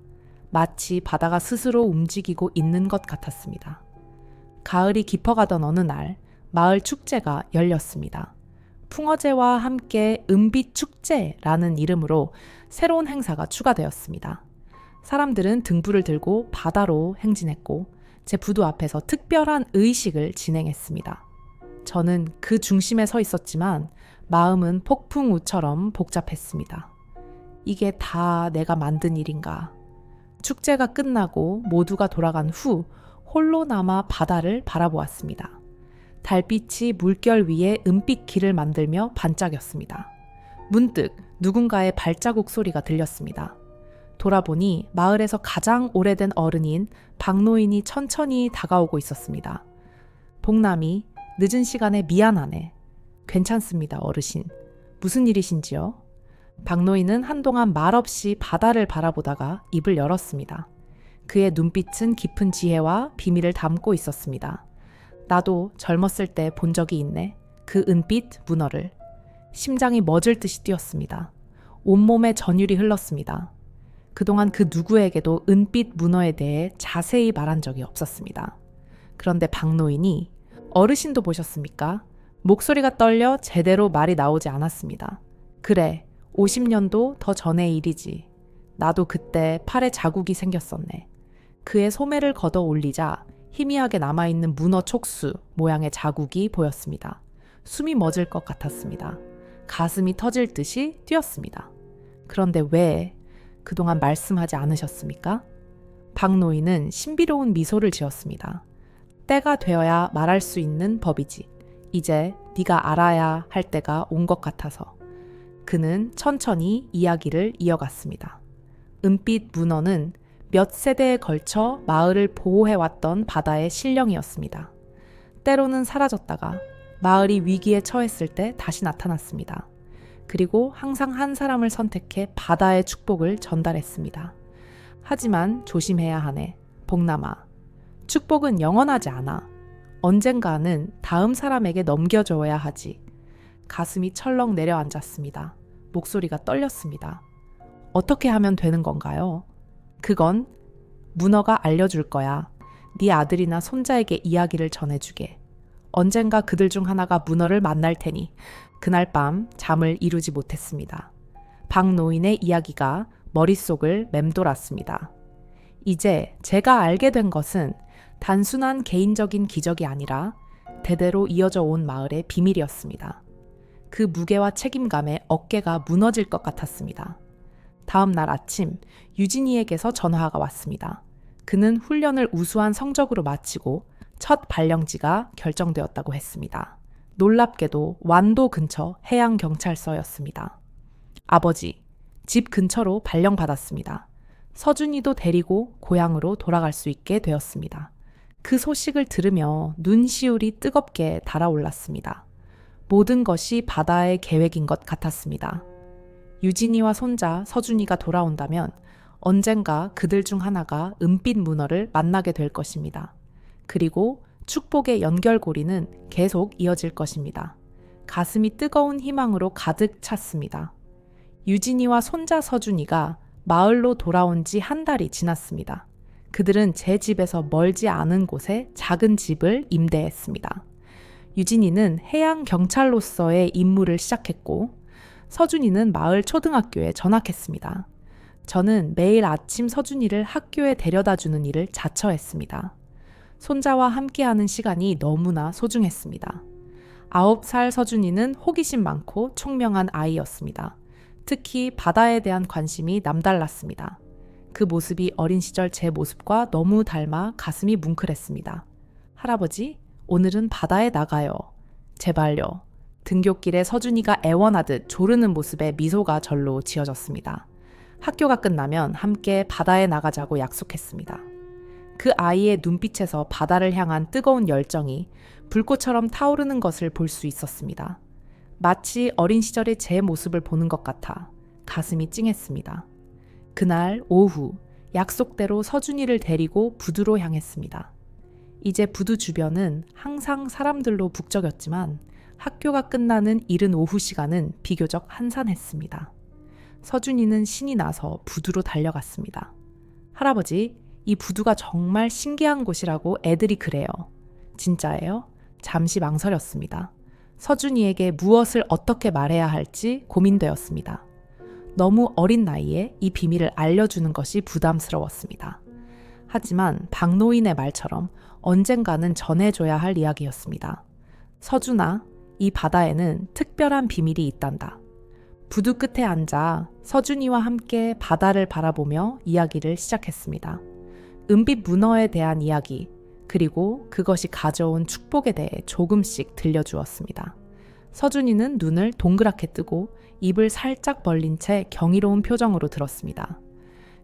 마치 바다가 스스로 움직이고 있는 것 같았습니다. 가을이 깊어가던 어느 날 마을 축제가 열렸습니다. 풍어제와 함께 은빛 축제라는 이름으로 새로운 행사가 추가되었습니다. 사람들은 등불을 들고 바다로 행진했고 제 부두 앞에서 특별한 의식을 진행했습니다. 저는 그 중심에 서 있었지만 마음은 폭풍우처럼 복잡했습니다. 이게 다 내가 만든 일인가? 축제가 끝나고 모두가 돌아간 후 홀로 남아 바다를 바라보았습니다. 달빛이 물결 위에 은빛 길을 만들며 반짝였습니다. 문득 누군가의 발자국 소리가 들렸습니다. 돌아보니 마을에서 가장 오래된 어른인 박노인이 천천히 다가오고 있었습니다. 복남이 늦은 시간에 미안하네. 괜찮습니다, 어르신. 무슨 일이신지요? 박노인은 한동안 말없이 바다를 바라보다가 입을 열었습니다. 그의 눈빛은 깊은 지혜와 비밀을 담고 있었습니다. 나도 젊었을 때 본 적이 있네. 그 은빛 문어를. 심장이 멎을 듯이 뛰었습니다. 온몸에 전율이 흘렀습니다. 그동안 그 누구에게도 은빛 문어에 대해 자세히 말한 적이 없었습니다. 그런데 박노인이 어르신도 보셨습니까? 목소리가 떨려 제대로 말이 나오지 않았습니다. 그래, 50년도 더 전의 일이지. 나도 그때 팔에 자국이 생겼었네. 그의 소매를 걷어 올리자 희미하게 남아있는 문어 촉수 모양의 자국이 보였습니다. 숨이 멎을 것 같았습니다. 가슴이 터질 듯이 뛰었습니다. 그런데 왜 그동안 말씀하지 않으셨습니까? 박노인은 신비로운 미소를 지었습니다. 때가 되어야 말할 수 있는 법이지. 이제 네가 알아야 할 때가 온 것 같아서. 그는 천천히 이야기를 이어갔습니다. 은빛 문어는 몇 세대에 걸쳐 마을을 보호해왔던 바다의 신령이었습니다. 때로는 사라졌다가 마을이 위기에 처했을 때 다시 나타났습니다. 그리고 항상 한 사람을 선택해 바다의 축복을 전달했습니다. 하지만 조심해야 하네, 복남아. 축복은 영원하지 않아. 언젠가는 다음 사람에게 넘겨줘야 하지. 가슴이 철렁 내려앉았습니다. 목소리가 떨렸습니다. 어떻게 하면 되는 건가요? 그건 문어가 알려줄 거야. 네 아들이나 손자에게 이야기를 전해주게. 언젠가 그들 중 하나가 문어를 만날 테니. 그날 밤 잠을 이루지 못했습니다. 박노인의 이야기가 머릿속을 맴돌았습니다. 이제 제가 알게 된 것은 단순한 개인적인 기적이 아니라 대대로 이어져 온 마을의 비밀이었습니다. 그 무게와 책임감에 어깨가 무너질 것 같았습니다. 다음 날 아침 유진이에게서 전화가 왔습니다. 그는 훈련을 우수한 성적으로 마치고 첫 발령지가 결정되었다고 했습니다. 놀랍게도 완도 근처 해양경찰서였습니다. 아버지, 집 근처로 발령받았습니다. 서준이도 데리고 고향으로 돌아갈 수 있게 되었습니다. 그 소식을 들으며 눈시울이 뜨겁게 달아올랐습니다. 모든 것이 바다의 계획인 것 같았습니다. 유진이와 손자 서준이가 돌아온다면 언젠가 그들 중 하나가 은빛 문어를 만나게 될 것입니다. 그리고 축복의 연결고리는 계속 이어질 것입니다. 가슴이 뜨거운 희망으로 가득 찼습니다. 유진이와 손자 서준이가 마을로 돌아온 지 한 달이 지났습니다. 그들은 제 집에서 멀지 않은 곳에 작은 집을 임대했습니다. 유진이는 해양 경찰로서의 임무를 시작했고 서준이는 마을 초등학교에 전학했습니다. 저는 매일 아침 서준이를 학교에 데려다주는 일을 자처했습니다. 손자와 함께하는 시간이 너무나 소중했습니다. 9살 서준이는 호기심 많고 총명한 아이였습니다. 특히 바다에 대한 관심이 남달랐습니다. 그 모습이 어린 시절 제 모습과 너무 닮아 가슴이 뭉클했습니다. 할아버지, 오늘은 바다에 나가요. 제발요. 등굣길에 서준이가 애원하듯 조르는 모습에 미소가 절로 지어졌습니다. 학교가 끝나면 함께 바다에 나가자고 약속했습니다. 그 아이의 눈빛에서 바다를 향한 뜨거운 열정이 불꽃처럼 타오르는 것을 볼 수 있었습니다. 마치 어린 시절의 제 모습을 보는 것 같아 가슴이 찡했습니다. 그날 오후 약속대로 서준이를 데리고 부두로 향했습니다. 이제 부두 주변은 항상 사람들로 북적였지만 학교가 끝나는 이른 오후 시간은 비교적 한산했습니다. 서준이는 신이 나서 부두로 달려갔습니다. 할아버지, 이 부두가 정말 신기한 곳이라고 애들이 그래요. 진짜예요? 잠시 망설였습니다. 서준이에게 무엇을 어떻게 말해야 할지 고민되었습니다. 너무 어린 나이에 이 비밀을 알려주는 것이 부담스러웠습니다. 하지만 박노인의 말처럼 언젠가는 전해줘야 할 이야기였습니다. 서준아, 이 바다에는 특별한 비밀이 있단다. 부두 끝에 앉아 서준이와 함께 바다를 바라보며 이야기를 시작했습니다. 은빛 문어에 대한 이야기, 그리고 그것이 가져온 축복에 대해 조금씩 들려주었습니다. 서준이는 눈을 동그랗게 뜨고 입을 살짝 벌린 채 경이로운 표정으로 들었습니다.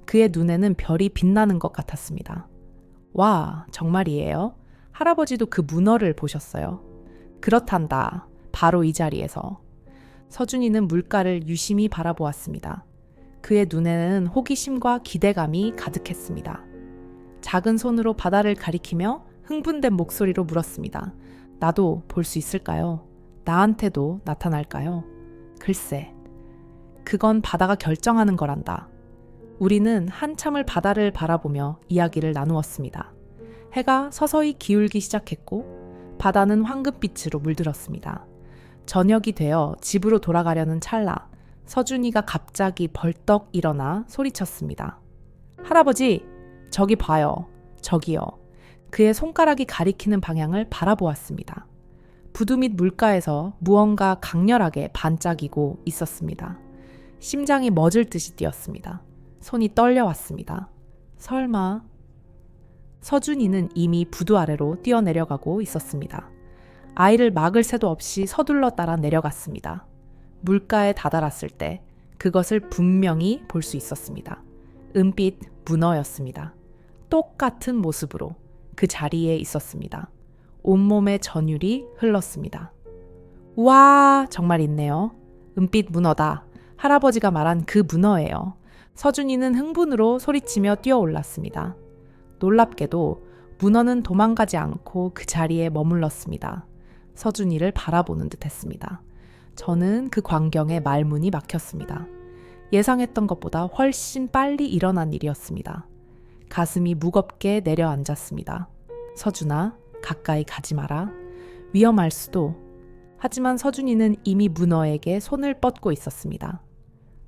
그의 눈에는 별이 빛나는 것 같았습니다. 와, 정말이에요? 할아버지도 그 문어를 보셨어요? 그렇단다. 바로 이 자리에서. 서준이는 물가를 유심히 바라보았습니다. 그의 눈에는 호기심과 기대감이 가득했습니다. 작은 손으로 바다를 가리키며 흥분된 목소리로 물었습니다. 나도 볼 수 있을까요? 나한테도 나타날까요? 글쎄, 그건 바다가 결정하는 거란다. 우리는 한참을 바다를 바라보며 이야기를 나누었습니다. 해가 서서히 기울기 시작했고 바다는 황금빛으로 물들었습니다. 저녁이 되어 집으로 돌아가려는 찰나 서준이가 갑자기 벌떡 일어나 소리쳤습니다. 할아버지, 저기 봐요. 저기요. 그의 손가락이 가리키는 방향을 바라보았습니다. 부두 밑 물가에서 무언가 강렬하게 반짝이고 있었습니다. 심장이 멎을 듯이 뛰었습니다. 손이 떨려왔습니다. 설마... 서준이는 이미 부두 아래로 뛰어내려가고 있었습니다. 아이를 막을 새도 없이 서둘러 따라 내려갔습니다. 물가에 다다랐을 때 그것을 분명히 볼 수 있었습니다. 은빛 문어였습니다. 똑같은 모습으로 그 자리에 있었습니다. 온몸에 전율이 흘렀습니다. 우와, 정말 있네요. 은빛 문어다. 할아버지가 말한 그 문어예요. 서준이는 흥분으로 소리치며 뛰어올랐습니다. 놀랍게도 문어는 도망가지 않고 그 자리에 머물렀습니다. 서준이를 바라보는 듯 했습니다. 저는 그 광경에 말문이 막혔습니다. 예상했던 것보다 훨씬 빨리 일어난 일이었습니다. 가슴이 무겁게 내려앉았습니다. 서준아, 가까이 가지 마라. 위험할 수도. 하지만 서준이는 이미 문어에게 손을 뻗고 있었습니다.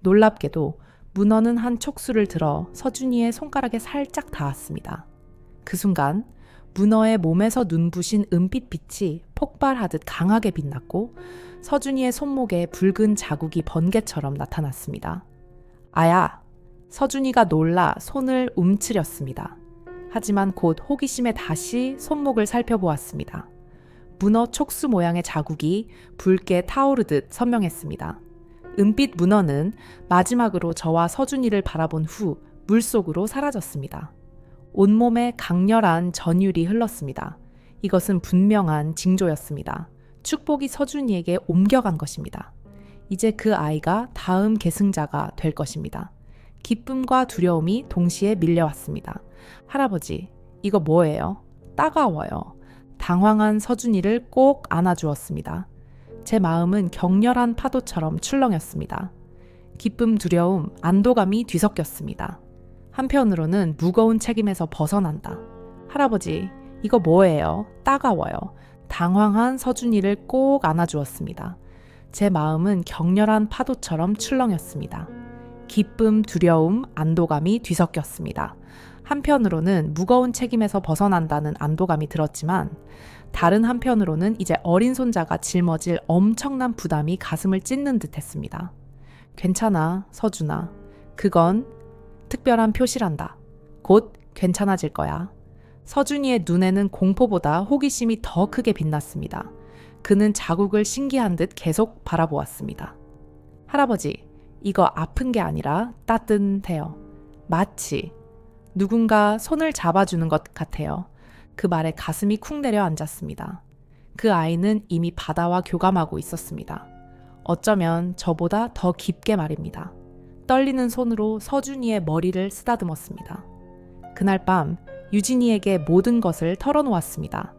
놀랍게도 문어는 한 촉수를 들어 서준이의 손가락에 살짝 닿았습니다. 그 순간 문어의 몸에서 눈부신 은빛 빛이 폭발하듯 강하게 빛났고 서준이의 손목에 붉은 자국이 번개처럼 나타났습니다. 아야! 서준이가 놀라 손을 움츠렸습니다. 하지만 곧 호기심에 다시 손목을 살펴보았습니다. 문어 촉수 모양의 자국이 붉게 타오르듯 선명했습니다. 은빛 문어는 마지막으로 저와 서준이를 바라본 후 물속으로 사라졌습니다. 온몸에 강렬한 전율이 흘렀습니다. 이것은 분명한 징조였습니다. 축복이 서준이에게 옮겨간 것입니다. 이제 그 아이가 다음 계승자가 될 것입니다. 기쁨과 두려움이 동시에 밀려왔습니다. 할아버지, 이거 뭐예요? 따가워요. 당황한 서준이를 꼭 안아주었습니다. 제 마음은 격렬한 파도처럼 출렁였습니다. 기쁨, 두려움, 안도감이 뒤섞였습니다. 한편으로는 무거운 책임에서 벗어난다. 할아버지, 이거 뭐예요? 따가워요. 당황한 서준이를 꼭 안아주었습니다. 제 마음은 격렬한 파도처럼 출렁였습니다. 기쁨, 두려움, 안도감이 뒤섞였습니다. 한편으로는 무거운 책임에서 벗어난다는 안도감이 들었지만 다른 한편으로는 이제 어린 손자가 짊어질 엄청난 부담이 가슴을 찢는 듯 했습니다. 괜찮아, 서준아. 그건 특별한 표시란다. 곧 괜찮아질 거야. 서준이의 눈에는 공포보다 호기심이 더 크게 빛났습니다. 그는 자국을 신기한 듯 계속 바라보았습니다. 할아버지, 이거 아픈 게 아니라 따뜻해요. 마치 누군가 손을 잡아주는 것 같아요. 그 말에 가슴이 쿵 내려앉았습니다. 그 아이는 이미 바다와 교감하고 있었습니다. 어쩌면 저보다 더 깊게 말입니다. 떨리는 손으로 서준이의 머리를 쓰다듬었습니다. 그날 밤 유진이에게 모든 것을 털어놓았습니다.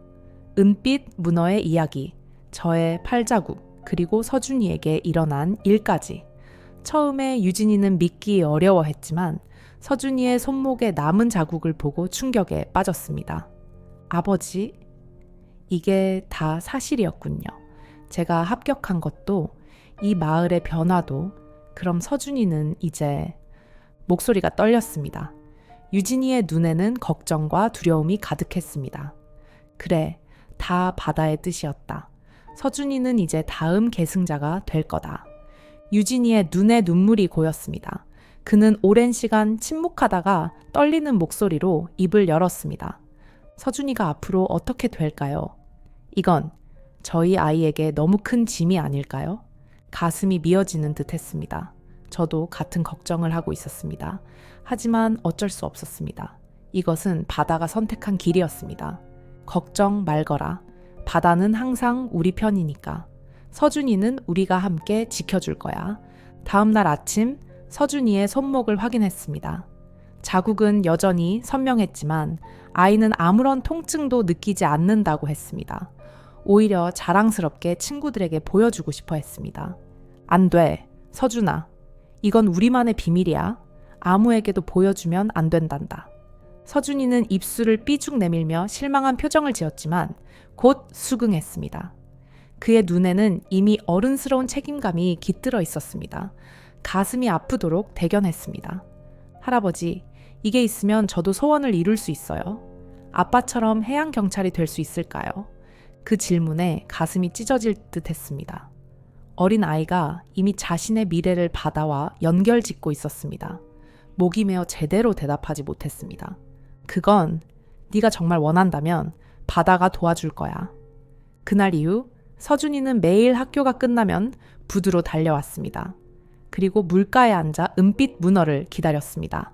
은빛 문어의 이야기, 저의 팔자국, 그리고 서준이에게 일어난 일까지. 처음에 유진이는 믿기 어려워했지만 서준이의 손목에 남은 자국을 보고 충격에 빠졌습니다. 아버지, 이게 다 사실이었군요. 제가 합격한 것도, 이 마을의 변화도. 그럼 서준이는 이제... 목소리가 떨렸습니다. 유진이의 눈에는 걱정과 두려움이 가득했습니다. 그래, 다 바다의 뜻이었다. 서준이는 이제 다음 계승자가 될 거다. 유진이의 눈에 눈물이 고였습니다. 그는 오랜 시간 침묵하다가 떨리는 목소리로 입을 열었습니다. 서준이가 앞으로 어떻게 될까요? 이건 저희 아이에게 너무 큰 짐이 아닐까요? 가슴이 미어지는 듯 했습니다. 저도 같은 걱정을 하고 있었습니다. 하지만 어쩔 수 없었습니다. 이것은 바다가 선택한 길이었습니다. 걱정 말거라. 바다는 항상 우리 편이니까. 서준이는 우리가 함께 지켜줄 거야. 다음 날 아침 서준이의 손목을 확인했습니다. 자국은 여전히 선명했지만 아이는 아무런 통증도 느끼지 않는다고 했습니다. 오히려 자랑스럽게 친구들에게 보여주고 싶어 했습니다. 안 돼, 서준아. 이건 우리만의 비밀이야. 아무에게도 보여주면 안 된단다. 서준이는 입술을 삐죽 내밀며 실망한 표정을 지었지만 곧 수긍했습니다. 그의 눈에는 이미 어른스러운 책임감이 깃들어 있었습니다. 가슴이 아프도록 대견했습니다. 할아버지, 이게 있으면 저도 소원을 이룰 수 있어요. 아빠처럼 해양경찰이 될 수 있을까요? 그 질문에 가슴이 찢어질 듯 했습니다. 어린 아이가 이미 자신의 미래를 바다와 연결짓고 있었습니다. 목이 메어 제대로 대답하지 못했습니다. 그건 네가 정말 원한다면 바다가 도와줄 거야. 그날 이후 서준이는 매일 학교가 끝나면 부두로 달려왔습니다. 그리고 물가에 앉아 은빛 문어를 기다렸습니다.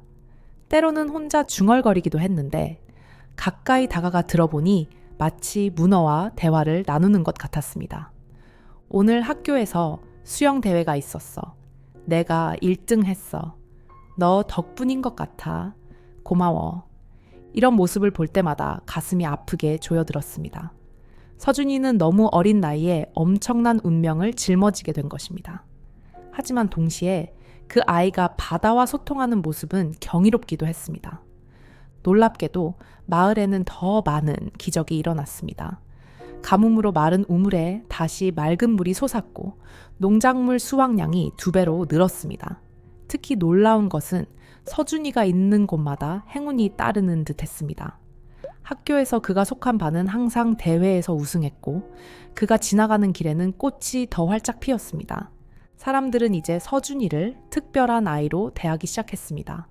때로는 혼자 중얼거리기도 했는데 가까이 다가가 들어보니 마치 문어와 대화를 나누는 것 같았습니다. 오늘 학교에서 수영 대회가 있었어. 내가 1등 했어. 너 덕분인 것 같아. 고마워. 이런 모습을 볼 때마다 가슴이 아프게 조여들었습니다. 서준이는 너무 어린 나이에 엄청난 운명을 짊어지게 된 것입니다. 하지만 동시에 그 아이가 바다와 소통하는 모습은 경이롭기도 했습니다. 놀랍게도 마을에는 더 많은 기적이 일어났습니다. 가뭄으로 마른 우물에 다시 맑은 물이 솟았고 농작물 수확량이 2배로 늘었습니다. 특히 놀라운 것은 서준이가 있는 곳마다 행운이 따르는 듯 했습니다. 학교에서 그가 속한 바는 항상 대회에서 우승했고 그가 지나가는 길에는 꽃이 더 활짝 피었습니다. 사람들은 이제 서준이를 특별한 아이로 대하기 시작했습니다.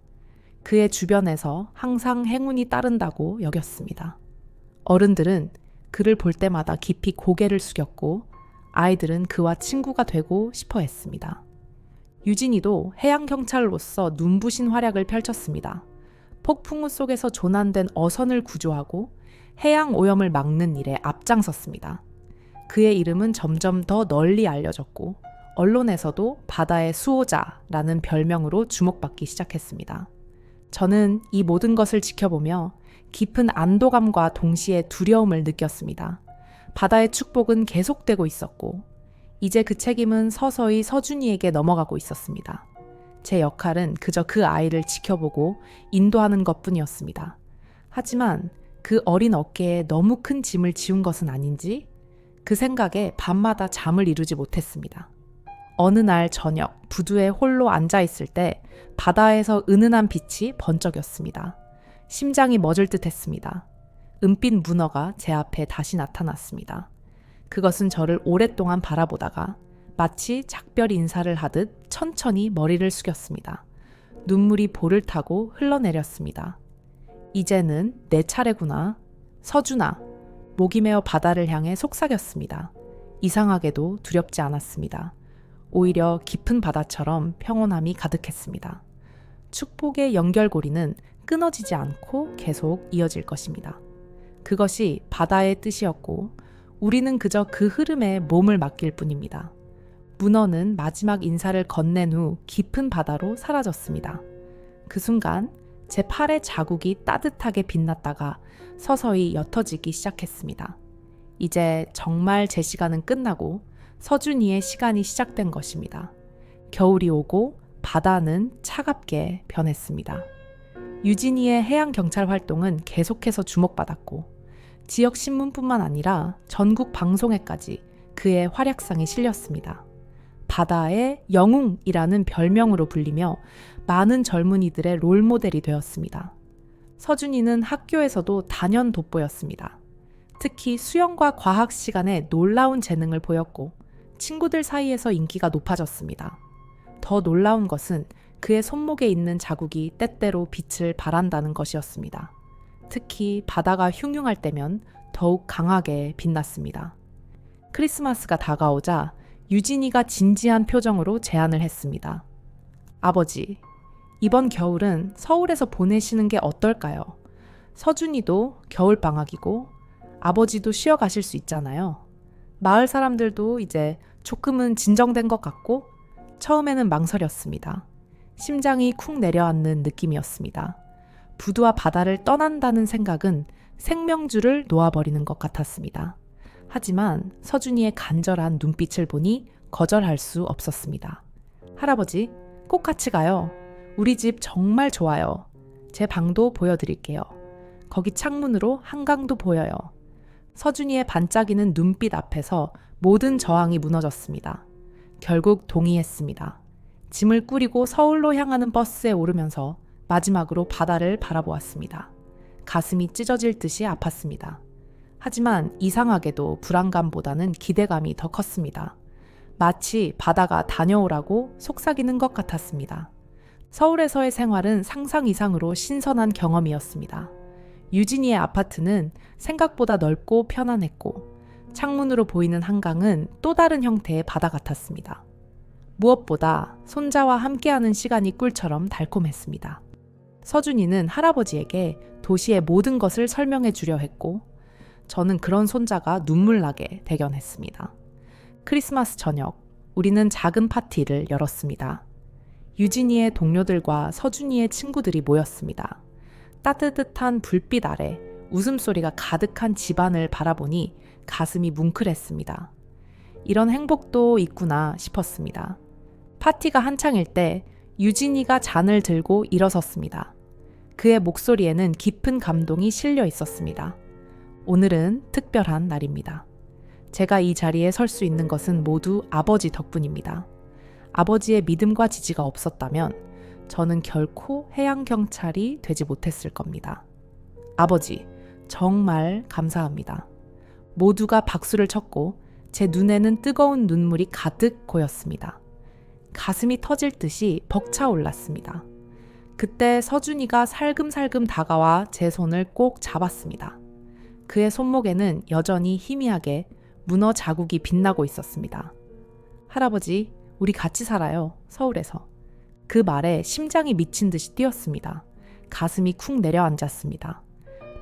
그의 주변에서 항상 행운이 따른다고 여겼습니다. 어른들은 그를 볼 때마다 깊이 고개를 숙였고 아이들은 그와 친구가 되고 싶어 했습니다. 유진이도 해양경찰로서 눈부신 활약을 펼쳤습니다. 폭풍우 속에서 조난된 어선을 구조하고 해양 오염을 막는 일에 앞장섰습니다. 그의 이름은 점점 더 널리 알려졌고 언론에서도 바다의 수호자라는 별명으로 주목받기 시작했습니다. 저는 이 모든 것을 지켜보며 깊은 안도감과 동시에 두려움을 느꼈습니다. 바다의 축복은 계속되고 있었고 이제 그 책임은 서서히 서준이에게 넘어가고 있었습니다. 제 역할은 그저 그 아이를 지켜보고 인도하는 것뿐이었습니다. 하지만 그 어린 어깨에 너무 큰 짐을 지운 것은 아닌지 그 생각에 밤마다 잠을 이루지 못했습니다. 어느 날 저녁 부두에 홀로 앉아있을 때 바다에서 은은한 빛이 번쩍였습니다. 심장이 멎을 듯 했습니다. 은빛 문어가 제 앞에 다시 나타났습니다. 그것은 저를 오랫동안 바라보다가 마치 작별 인사를 하듯 천천히 머리를 숙였습니다. 눈물이 볼을 타고 흘러내렸습니다. 이제는 내 차례구나. 서준아. 목이 메어 바다를 향해 속삭였습니다. 이상하게도 두렵지 않았습니다. 오히려 깊은 바다처럼 평온함이 가득했습니다. 축복의 연결고리는 끊어지지 않고 계속 이어질 것입니다. 그것이 바다의 뜻이었고 우리는 그저 그 흐름에 몸을 맡길 뿐입니다. 문어는 마지막 인사를 건넨 후 깊은 바다로 사라졌습니다. 그 순간 제 팔의 자국이 따뜻하게 빛났다가 서서히 옅어지기 시작했습니다. 이제 정말 제 시간은 끝나고 서준이의 시간이 시작된 것입니다. 겨울이 오고 바다는 차갑게 변했습니다. 유진이의 해양경찰 활동은 계속해서 주목받았고 지역 신문뿐만 아니라 전국 방송에까지 그의 활약상이 실렸습니다. 바다의 영웅이라는 별명으로 불리며 많은 젊은이들의 롤모델이 되었습니다. 서준이는 학교에서도 단연 돋보였습니다. 특히 수영과 과학 시간에 놀라운 재능을 보였고 친구들 사이에서 인기가 높아졌습니다. 더 놀라운 것은 그의 손목에 있는 자국이 때때로 빛을 발한다는 것이었습니다. 특히 바다가 흉흉할 때면 더욱 강하게 빛났습니다. 크리스마스가 다가오자 유진이가 진지한 표정으로 제안을 했습니다. 아버지, 이번 겨울은 서울에서 보내시는 게 어떨까요? 서준이도 겨울방학이고 아버지도 쉬어 가실 수 있잖아요. 마을 사람들도 이제 조금은 진정된 것 같고 처음에는 망설였습니다. 심장이 쿵 내려앉는 느낌이었습니다. 부두와 바다를 떠난다는 생각은 생명줄을 놓아버리는 것 같았습니다. 하지만 서준이의 간절한 눈빛을 보니 거절할 수 없었습니다. 할아버지, 꼭 같이 가요. 우리 집 정말 좋아요. 제 방도 보여드릴게요. 거기 창문으로 한강도 보여요. 서준이의 반짝이는 눈빛 앞에서 모든 저항이 무너졌습니다. 결국 동의했습니다. 짐을 꾸리고 서울로 향하는 버스에 오르면서 마지막으로 바다를 바라보았습니다. 가슴이 찢어질 듯이 아팠습니다. 하지만 이상하게도 불안감보다는 기대감이 더 컸습니다. 마치 바다가 다녀오라고 속삭이는 것 같았습니다. 서울에서의 생활은 상상 이상으로 신선한 경험이었습니다. 유진이의 아파트는 생각보다 넓고 편안했고 창문으로 보이는 한강은 또 다른 형태의 바다 같았습니다. 무엇보다 손자와 함께하는 시간이 꿀처럼 달콤했습니다. 서준이는 할아버지에게 도시의 모든 것을 설명해 주려 했고 저는 그런 손자가 눈물 나게 대견했습니다. 크리스마스 저녁, 우리는 작은 파티를 열었습니다. 유진이의 동료들과 서준이의 친구들이 모였습니다. 따뜻한 불빛 아래 웃음소리가 가득한 집안을 바라보니 가슴이 뭉클했습니다. 이런 행복도 있구나 싶었습니다. 파티가 한창일 때 유진이가 잔을 들고 일어섰습니다. 그의 목소리에는 깊은 감동이 실려 있었습니다. 오늘은 특별한 날입니다. 제가 이 자리에 설 수 있는 것은 모두 아버지 덕분입니다. 아버지의 믿음과 지지가 없었다면 저는 결코 해양경찰이 되지 못했을 겁니다. 아버지, 정말 감사합니다. 모두가 박수를 쳤고 제 눈에는 뜨거운 눈물이 가득 고였습니다. 가슴이 터질 듯이 벅차올랐습니다. 그때 서준이가 살금살금 다가와 제 손을 꼭 잡았습니다. 그의 손목에는 여전히 희미하게 문어 자국이 빛나고 있었습니다. 할아버지, 우리 같이 살아요. 서울에서. 그 말에 심장이 미친 듯이 뛰었습니다. 가슴이 쿵 내려앉았습니다.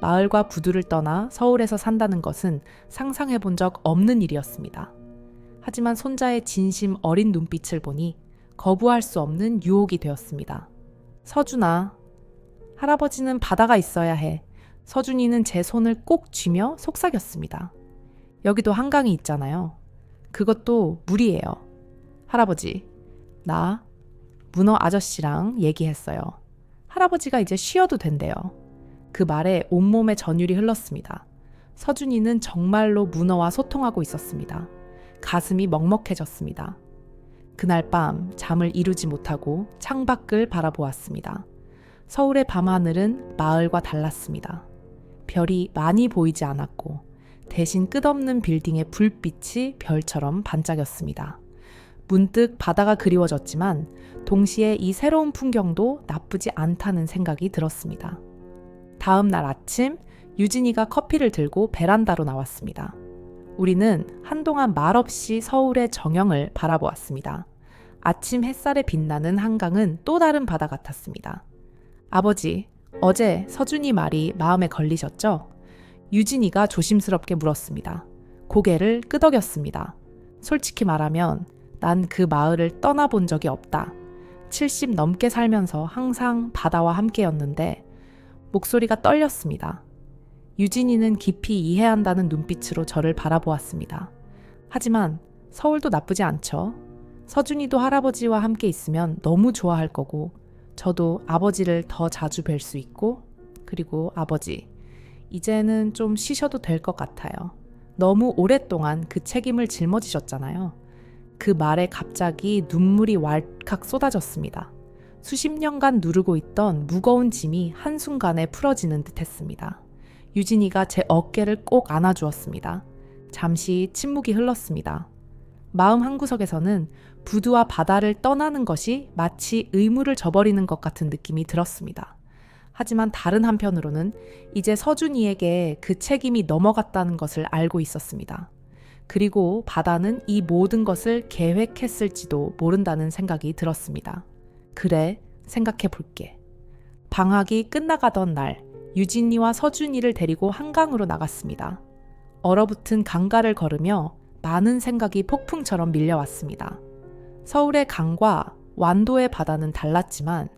마을과 부두를 떠나 서울에서 산다는 것은 상상해 본 적 없는 일이었습니다. 하지만 손자의 진심 어린 눈빛을 보니 거부할 수 없는 유혹이 되었습니다. 서준아, 할아버지는 바다가 있어야 해. 서준이는 제 손을 꼭 쥐며 속삭였습니다. 여기도 한강이 있잖아요. 그것도 물이에요. 할아버지, 나 문어 아저씨랑 얘기했어요. 할아버지가 이제 쉬어도 된대요. 그 말에 온몸에 전율이 흘렀습니다. 서준이는 정말로 문어와 소통하고 있었습니다. 가슴이 먹먹해졌습니다. 그날 밤 잠을 이루지 못하고 창밖을 바라보았습니다. 서울의 밤하늘은 마을과 달랐습니다. 별이 많이 보이지 않았고 대신 끝없는 빌딩의 불빛이 별처럼 반짝였습니다. 문득 바다가 그리워졌지만 동시에 이 새로운 풍경도 나쁘지 않다는 생각이 들었습니다. 다음 날 아침 유진이가 커피를 들고 베란다로 나왔습니다. 우리는 한동안 말없이 서울의 정형을 바라보았습니다. 아침 햇살에 빛나는 한강은 또 다른 바다 같았습니다. 아버지, 어제 서준이 말이 마음에 걸리셨죠? 유진이가 조심스럽게 물었습니다. 고개를 끄덕였습니다. 솔직히 말하면 난 그 마을을 떠나본 적이 없다. 70 넘게 살면서 항상 바다와 함께였는데 목소리가 떨렸습니다. 유진이는 깊이 이해한다는 눈빛으로 저를 바라보았습니다. 하지만 서울도 나쁘지 않죠. 서준이도 할아버지와 함께 있으면 너무 좋아할 거고 저도 아버지를 더 자주 뵐 수 있고 그리고 아버지, 이제는 좀 쉬셔도 될 것 같아요. 너무 오랫동안 그 책임을 짊어지셨잖아요. 그 말에 갑자기 눈물이 왈칵 쏟아졌습니다. 수십 년간 누르고 있던 무거운 짐이 한순간에 풀어지는 듯 했습니다. 유진이가 제 어깨를 꼭 안아주었습니다. 잠시 침묵이 흘렀습니다. 마음 한구석에서는 부두와 바다를 떠나는 것이 마치 의무를 저버리는 것 같은 느낌이 들었습니다. 하지만 다른 한편으로는 이제 서준이에게 그 책임이 넘어갔다는 것을 알고 있었습니다. 그리고 바다는 이 모든 것을 계획했을지도 모른다는 생각이 들었습니다. 그래, 생각해 볼게. 방학이 끝나가던 날, 유진이와 서준이를 데리고 한강으로 나갔습니다. 얼어붙은 강가를 걸으며 많은 생각이 폭풍처럼 밀려왔습니다. 서울의 강과 완도의 바다는 달랐지만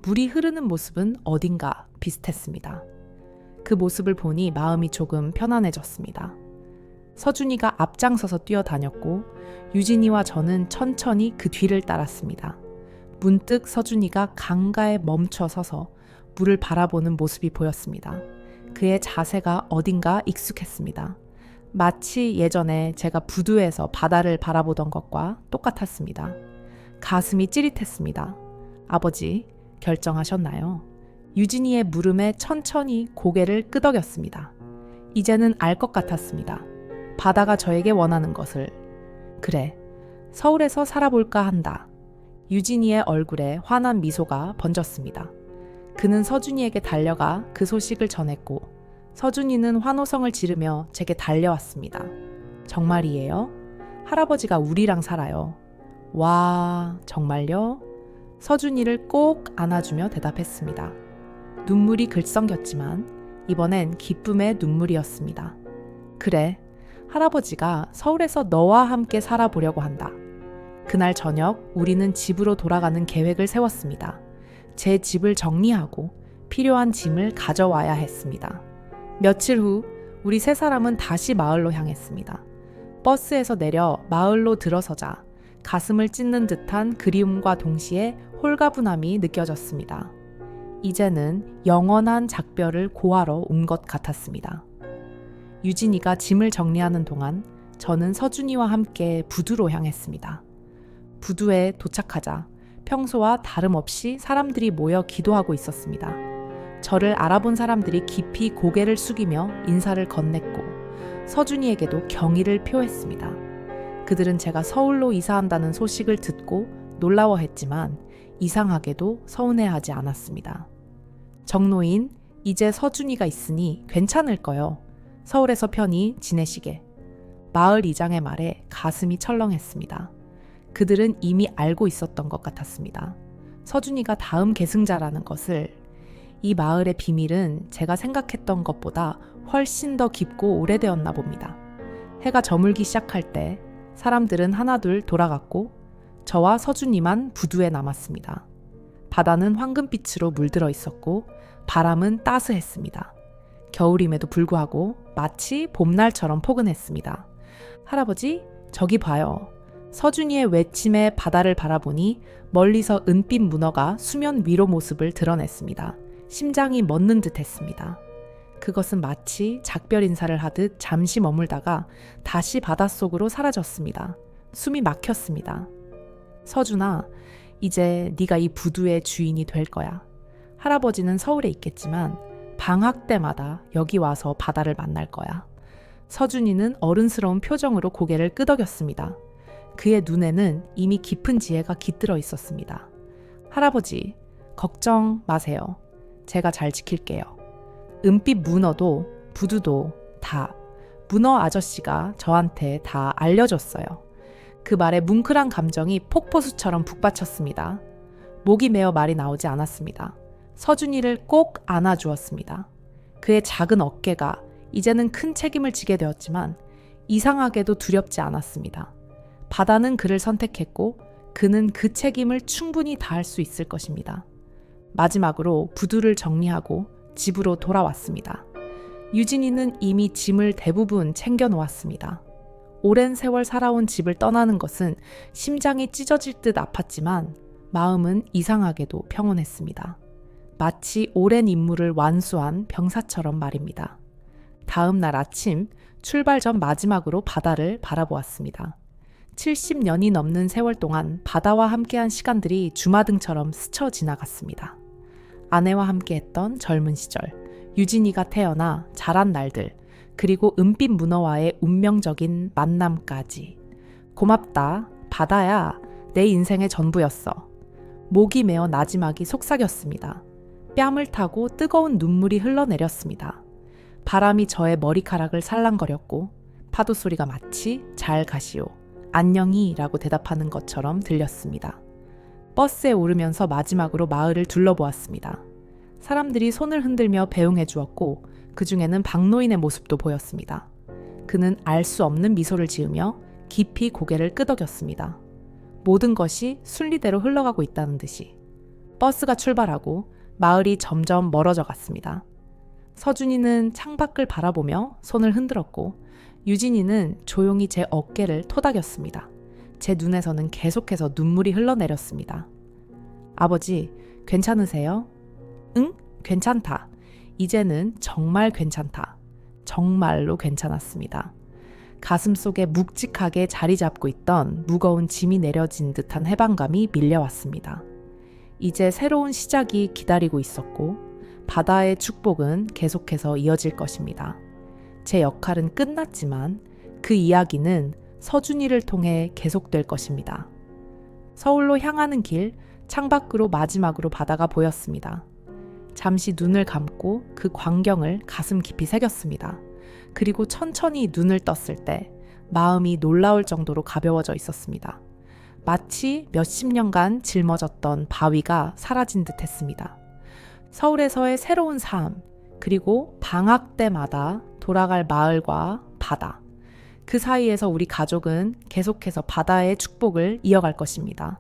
물이 흐르는 모습은 어딘가 비슷했습니다. 그 모습을 보니 마음이 조금 편안해졌습니다. 서준이가 앞장서서 뛰어다녔고 유진이와 저는 천천히 그 뒤를 따랐습니다. 문득 서준이가 강가에 멈춰 서서 물을 바라보는 모습이 보였습니다. 그의 자세가 어딘가 익숙했습니다. 마치 예전에 제가 부두에서 바다를 바라보던 것과 똑같았습니다. 가슴이 찌릿했습니다. 아버지, 결정하셨나요? 유진이의 물음에 천천히 고개를 끄덕였습니다. 이제는 알 것 같았습니다. 바다가 저에게 원하는 것을. 그래, 서울에서 살아볼까 한다. 유진이의 얼굴에 환한 미소가 번졌습니다. 그는 서준이에게 달려가 그 소식을 전했고 서준이는 환호성을 지르며 제게 달려왔습니다. 정말이에요? 할아버지가 우리랑 살아요. 와, 정말요? 서준이를 꼭 안아주며 대답했습니다. 눈물이 글썽겼지만 이번엔 기쁨의 눈물이었습니다. 그래, 할아버지가 서울에서 너와 함께 살아보려고 한다. 그날 저녁 우리는 집으로 돌아가는 계획을 세웠습니다. 제 집을 정리하고 필요한 짐을 가져와야 했습니다. 며칠 후 우리 세 사람은 다시 마을로 향했습니다. 버스에서 내려 마을로 들어서자 가슴을 찢는 듯한 그리움과 동시에 홀가분함이 느껴졌습니다. 이제는 영원한 작별을 고하러 온 것 같았습니다. 유진이가 짐을 정리하는 동안 저는 서준이와 함께 부두로 향했습니다. 부두에 도착하자 평소와 다름없이 사람들이 모여 기도하고 있었습니다. 저를 알아본 사람들이 깊이 고개를 숙이며 인사를 건넸고 서준이에게도 경의를 표했습니다. 그들은 제가 서울로 이사한다는 소식을 듣고 놀라워했지만 이상하게도 서운해하지 않았습니다. 정노인, 이제 서준이가 있으니 괜찮을 거요. 서울에서 편히 지내시게. 마을 이장의 말에 가슴이 철렁했습니다. 그들은 이미 알고 있었던 것 같았습니다. 서준이가 다음 계승자라는 것을. 이 마을의 비밀은 제가 생각했던 것보다 훨씬 더 깊고 오래되었나 봅니다. 해가 저물기 시작할 때 사람들은 하나둘 돌아갔고 저와 서준이만 부두에 남았습니다. 바다는 황금빛으로 물들어 있었고 바람은 따스했습니다. 겨울임에도 불구하고 마치 봄날처럼 포근했습니다. 할아버지, 저기 봐요. 서준이의 외침에 바다를 바라보니 멀리서 은빛 문어가 수면 위로 모습을 드러냈습니다. 심장이 멎는 듯 했습니다. 그것은 마치 작별 인사를 하듯 잠시 머물다가 다시 바닷속으로 사라졌습니다. 숨이 막혔습니다. 서준아, 이제 네가 이 부두의 주인이 될 거야. 할아버지는 서울에 있겠지만 방학 때마다 여기 와서 바다를 만날 거야. 서준이는 어른스러운 표정으로 고개를 끄덕였습니다. 그의 눈에는 이미 깊은 지혜가 깃들어 있었습니다. 할아버지, 걱정 마세요. 제가 잘 지킬게요. 은빛 문어도 부두도 다 문어 아저씨가 저한테 다 알려줬어요. 그 말에 뭉클한 감정이 폭포수처럼 북받쳤습니다. 목이 메어 말이 나오지 않았습니다. 서준이를 꼭 안아주었습니다. 그의 작은 어깨가 이제는 큰 책임을 지게 되었지만 이상하게도 두렵지 않았습니다. 바다는 그를 선택했고 그는 그 책임을 충분히 다할 수 있을 것입니다. 마지막으로 부두를 정리하고 집으로 돌아왔습니다. 유진이는 이미 짐을 대부분 챙겨 놓았습니다. 오랜 세월 살아온 집을 떠나는 것은 심장이 찢어질 듯 아팠지만 마음은 이상하게도 평온했습니다. 마치 오랜 임무를 완수한 병사처럼 말입니다. 다음 날 아침 출발 전 마지막으로 바다를 바라보았습니다. 70년이 넘는 세월 동안 바다와 함께한 시간들이 주마등처럼 스쳐 지나갔습니다. 아내와 함께했던 젊은 시절, 유진이가 태어나 자란 날들, 그리고 은빛 문어와의 운명적인 만남까지. 고맙다. 바다야. 내 인생의 전부였어. 목이 메어 나지막이 속삭였습니다. 뺨을 타고 뜨거운 눈물이 흘러내렸습니다. 바람이 저의 머리카락을 살랑거렸고 파도 소리가 마치 잘 가시오. 안녕히 라고 대답하는 것처럼 들렸습니다. 버스에 오르면서 마지막으로 마을을 둘러보았습니다. 사람들이 손을 흔들며 배웅해 주었고 그 중에는 박노인의 모습도 보였습니다. 그는 알 수 없는 미소를 지으며 깊이 고개를 끄덕였습니다. 모든 것이 순리대로 흘러가고 있다는 듯이. 버스가 출발하고 마을이 점점 멀어져 갔습니다. 서준이는 창밖을 바라보며 손을 흔들었고 유진이는 조용히 제 어깨를 토닥였습니다. 제 눈에서는 계속해서 눈물이 흘러내렸습니다. 아버지, 괜찮으세요? 응? 괜찮다. 이제는 정말 괜찮다. 정말로 괜찮았습니다. 가슴 속에 묵직하게 자리 잡고 있던 무거운 짐이 내려진 듯한 해방감이 밀려왔습니다. 이제 새로운 시작이 기다리고 있었고 바다의 축복은 계속해서 이어질 것입니다. 제 역할은 끝났지만 그 이야기는 서준이를 통해 계속될 것입니다. 서울로 향하는 길, 창밖으로 마지막으로 바다가 보였습니다. 잠시 눈을 감고 그 광경을 가슴 깊이 새겼습니다. 그리고 천천히 눈을 떴을 때 마음이 놀라울 정도로 가벼워져 있었습니다. 마치 몇십 년간 짊어졌던 바위가 사라진 듯 했습니다. 서울에서의 새로운 삶, 그리고 방학 때마다 돌아갈 마을과 바다. 그 사이에서 우리 가족은 계속해서 바다의 축복을 이어갈 것입니다.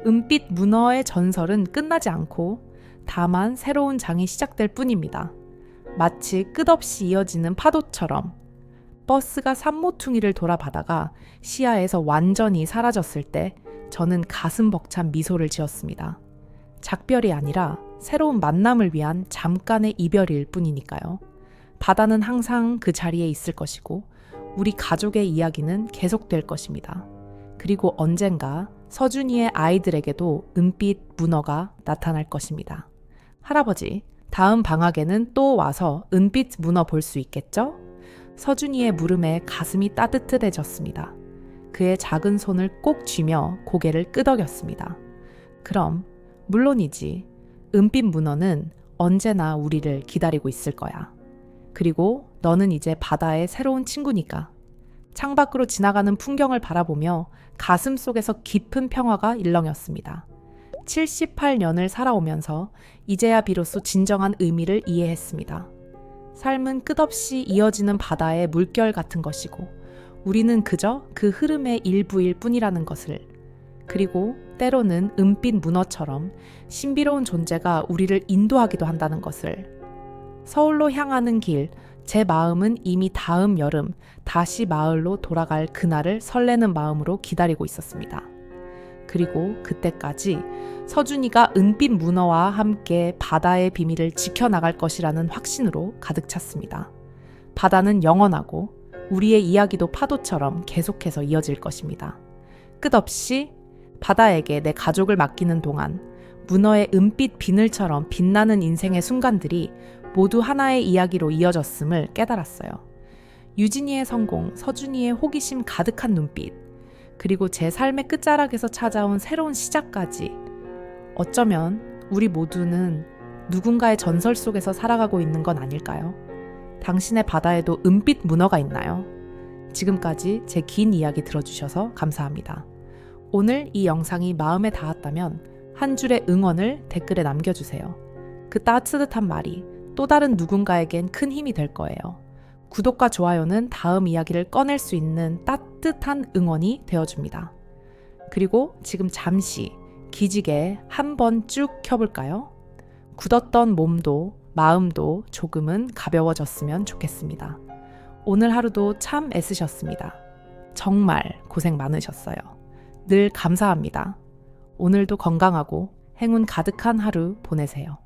은빛 문어의 전설은 끝나지 않고 다만 새로운 장이 시작될 뿐입니다. 마치 끝없이 이어지는 파도처럼 버스가 산모퉁이를 돌아가다가 시야에서 완전히 사라졌을 때 저는 가슴 벅찬 미소를 지었습니다. 작별이 아니라 새로운 만남을 위한 잠깐의 이별일 뿐이니까요. 바다는 항상 그 자리에 있을 것이고 우리 가족의 이야기는 계속될 것입니다. 그리고 언젠가 서준이의 아이들에게도 은빛 문어가 나타날 것입니다. 할아버지, 다음 방학에는 또 와서 은빛 문어 볼 수 있겠죠? 서준이의 물음에 가슴이 따뜻해졌습니다. 그의 작은 손을 꼭 쥐며 고개를 끄덕였습니다. 그럼 물론이지. 은빛 문어는 언제나 우리를 기다리고 있을 거야. 그리고 너는 이제 바다의 새로운 친구니까. 창밖으로 지나가는 풍경을 바라보며 가슴 속에서 깊은 평화가 일렁였습니다. 78년을 살아오면서 이제야 비로소 진정한 의미를 이해했습니다. 삶은 끝없이 이어지는 바다의 물결 같은 것이고 우리는 그저 그 흐름의 일부일 뿐이라는 것을, 그리고 때로는 은빛 문어처럼 신비로운 존재가 우리를 인도하기도 한다는 것을. 서울로 향하는 길, 제 마음은 이미 다음 여름 다시 마을로 돌아갈 그날을 설레는 마음으로 기다리고 있었습니다. 그리고 그때까지 서준이가 은빛 문어와 함께 바다의 비밀을 지켜나갈 것이라는 확신으로 가득 찼습니다. 바다는 영원하고 우리의 이야기도 파도처럼 계속해서 이어질 것입니다. 끝없이 바다에게 내 가족을 맡기는 동안 문어의 은빛 비늘처럼 빛나는 인생의 순간들이 모두 하나의 이야기로 이어졌음을 깨달았어요. 유진이의 성공, 서준이의 호기심 가득한 눈빛, 그리고 제 삶의 끝자락에서 찾아온 새로운 시작까지. 어쩌면 우리 모두는 누군가의 전설 속에서 살아가고 있는 건 아닐까요? 당신의 바다에도 은빛 문어가 있나요? 지금까지 제 긴 이야기 들어주셔서 감사합니다. 오늘 이 영상이 마음에 닿았다면 한 줄의 응원을 댓글에 남겨주세요. 그 따뜻한 말이 또 다른 누군가에겐 큰 힘이 될 거예요. 구독과 좋아요는 다음 이야기를 꺼낼 수 있는 따뜻한 응원이 되어줍니다. 그리고 지금 잠시 기지개 한번 쭉 켜볼까요? 굳었던 몸도 마음도 조금은 가벼워졌으면 좋겠습니다. 오늘 하루도 참 애쓰셨습니다. 정말 고생 많으셨어요. 늘 감사합니다. 오늘도 건강하고 행운 가득한 하루 보내세요.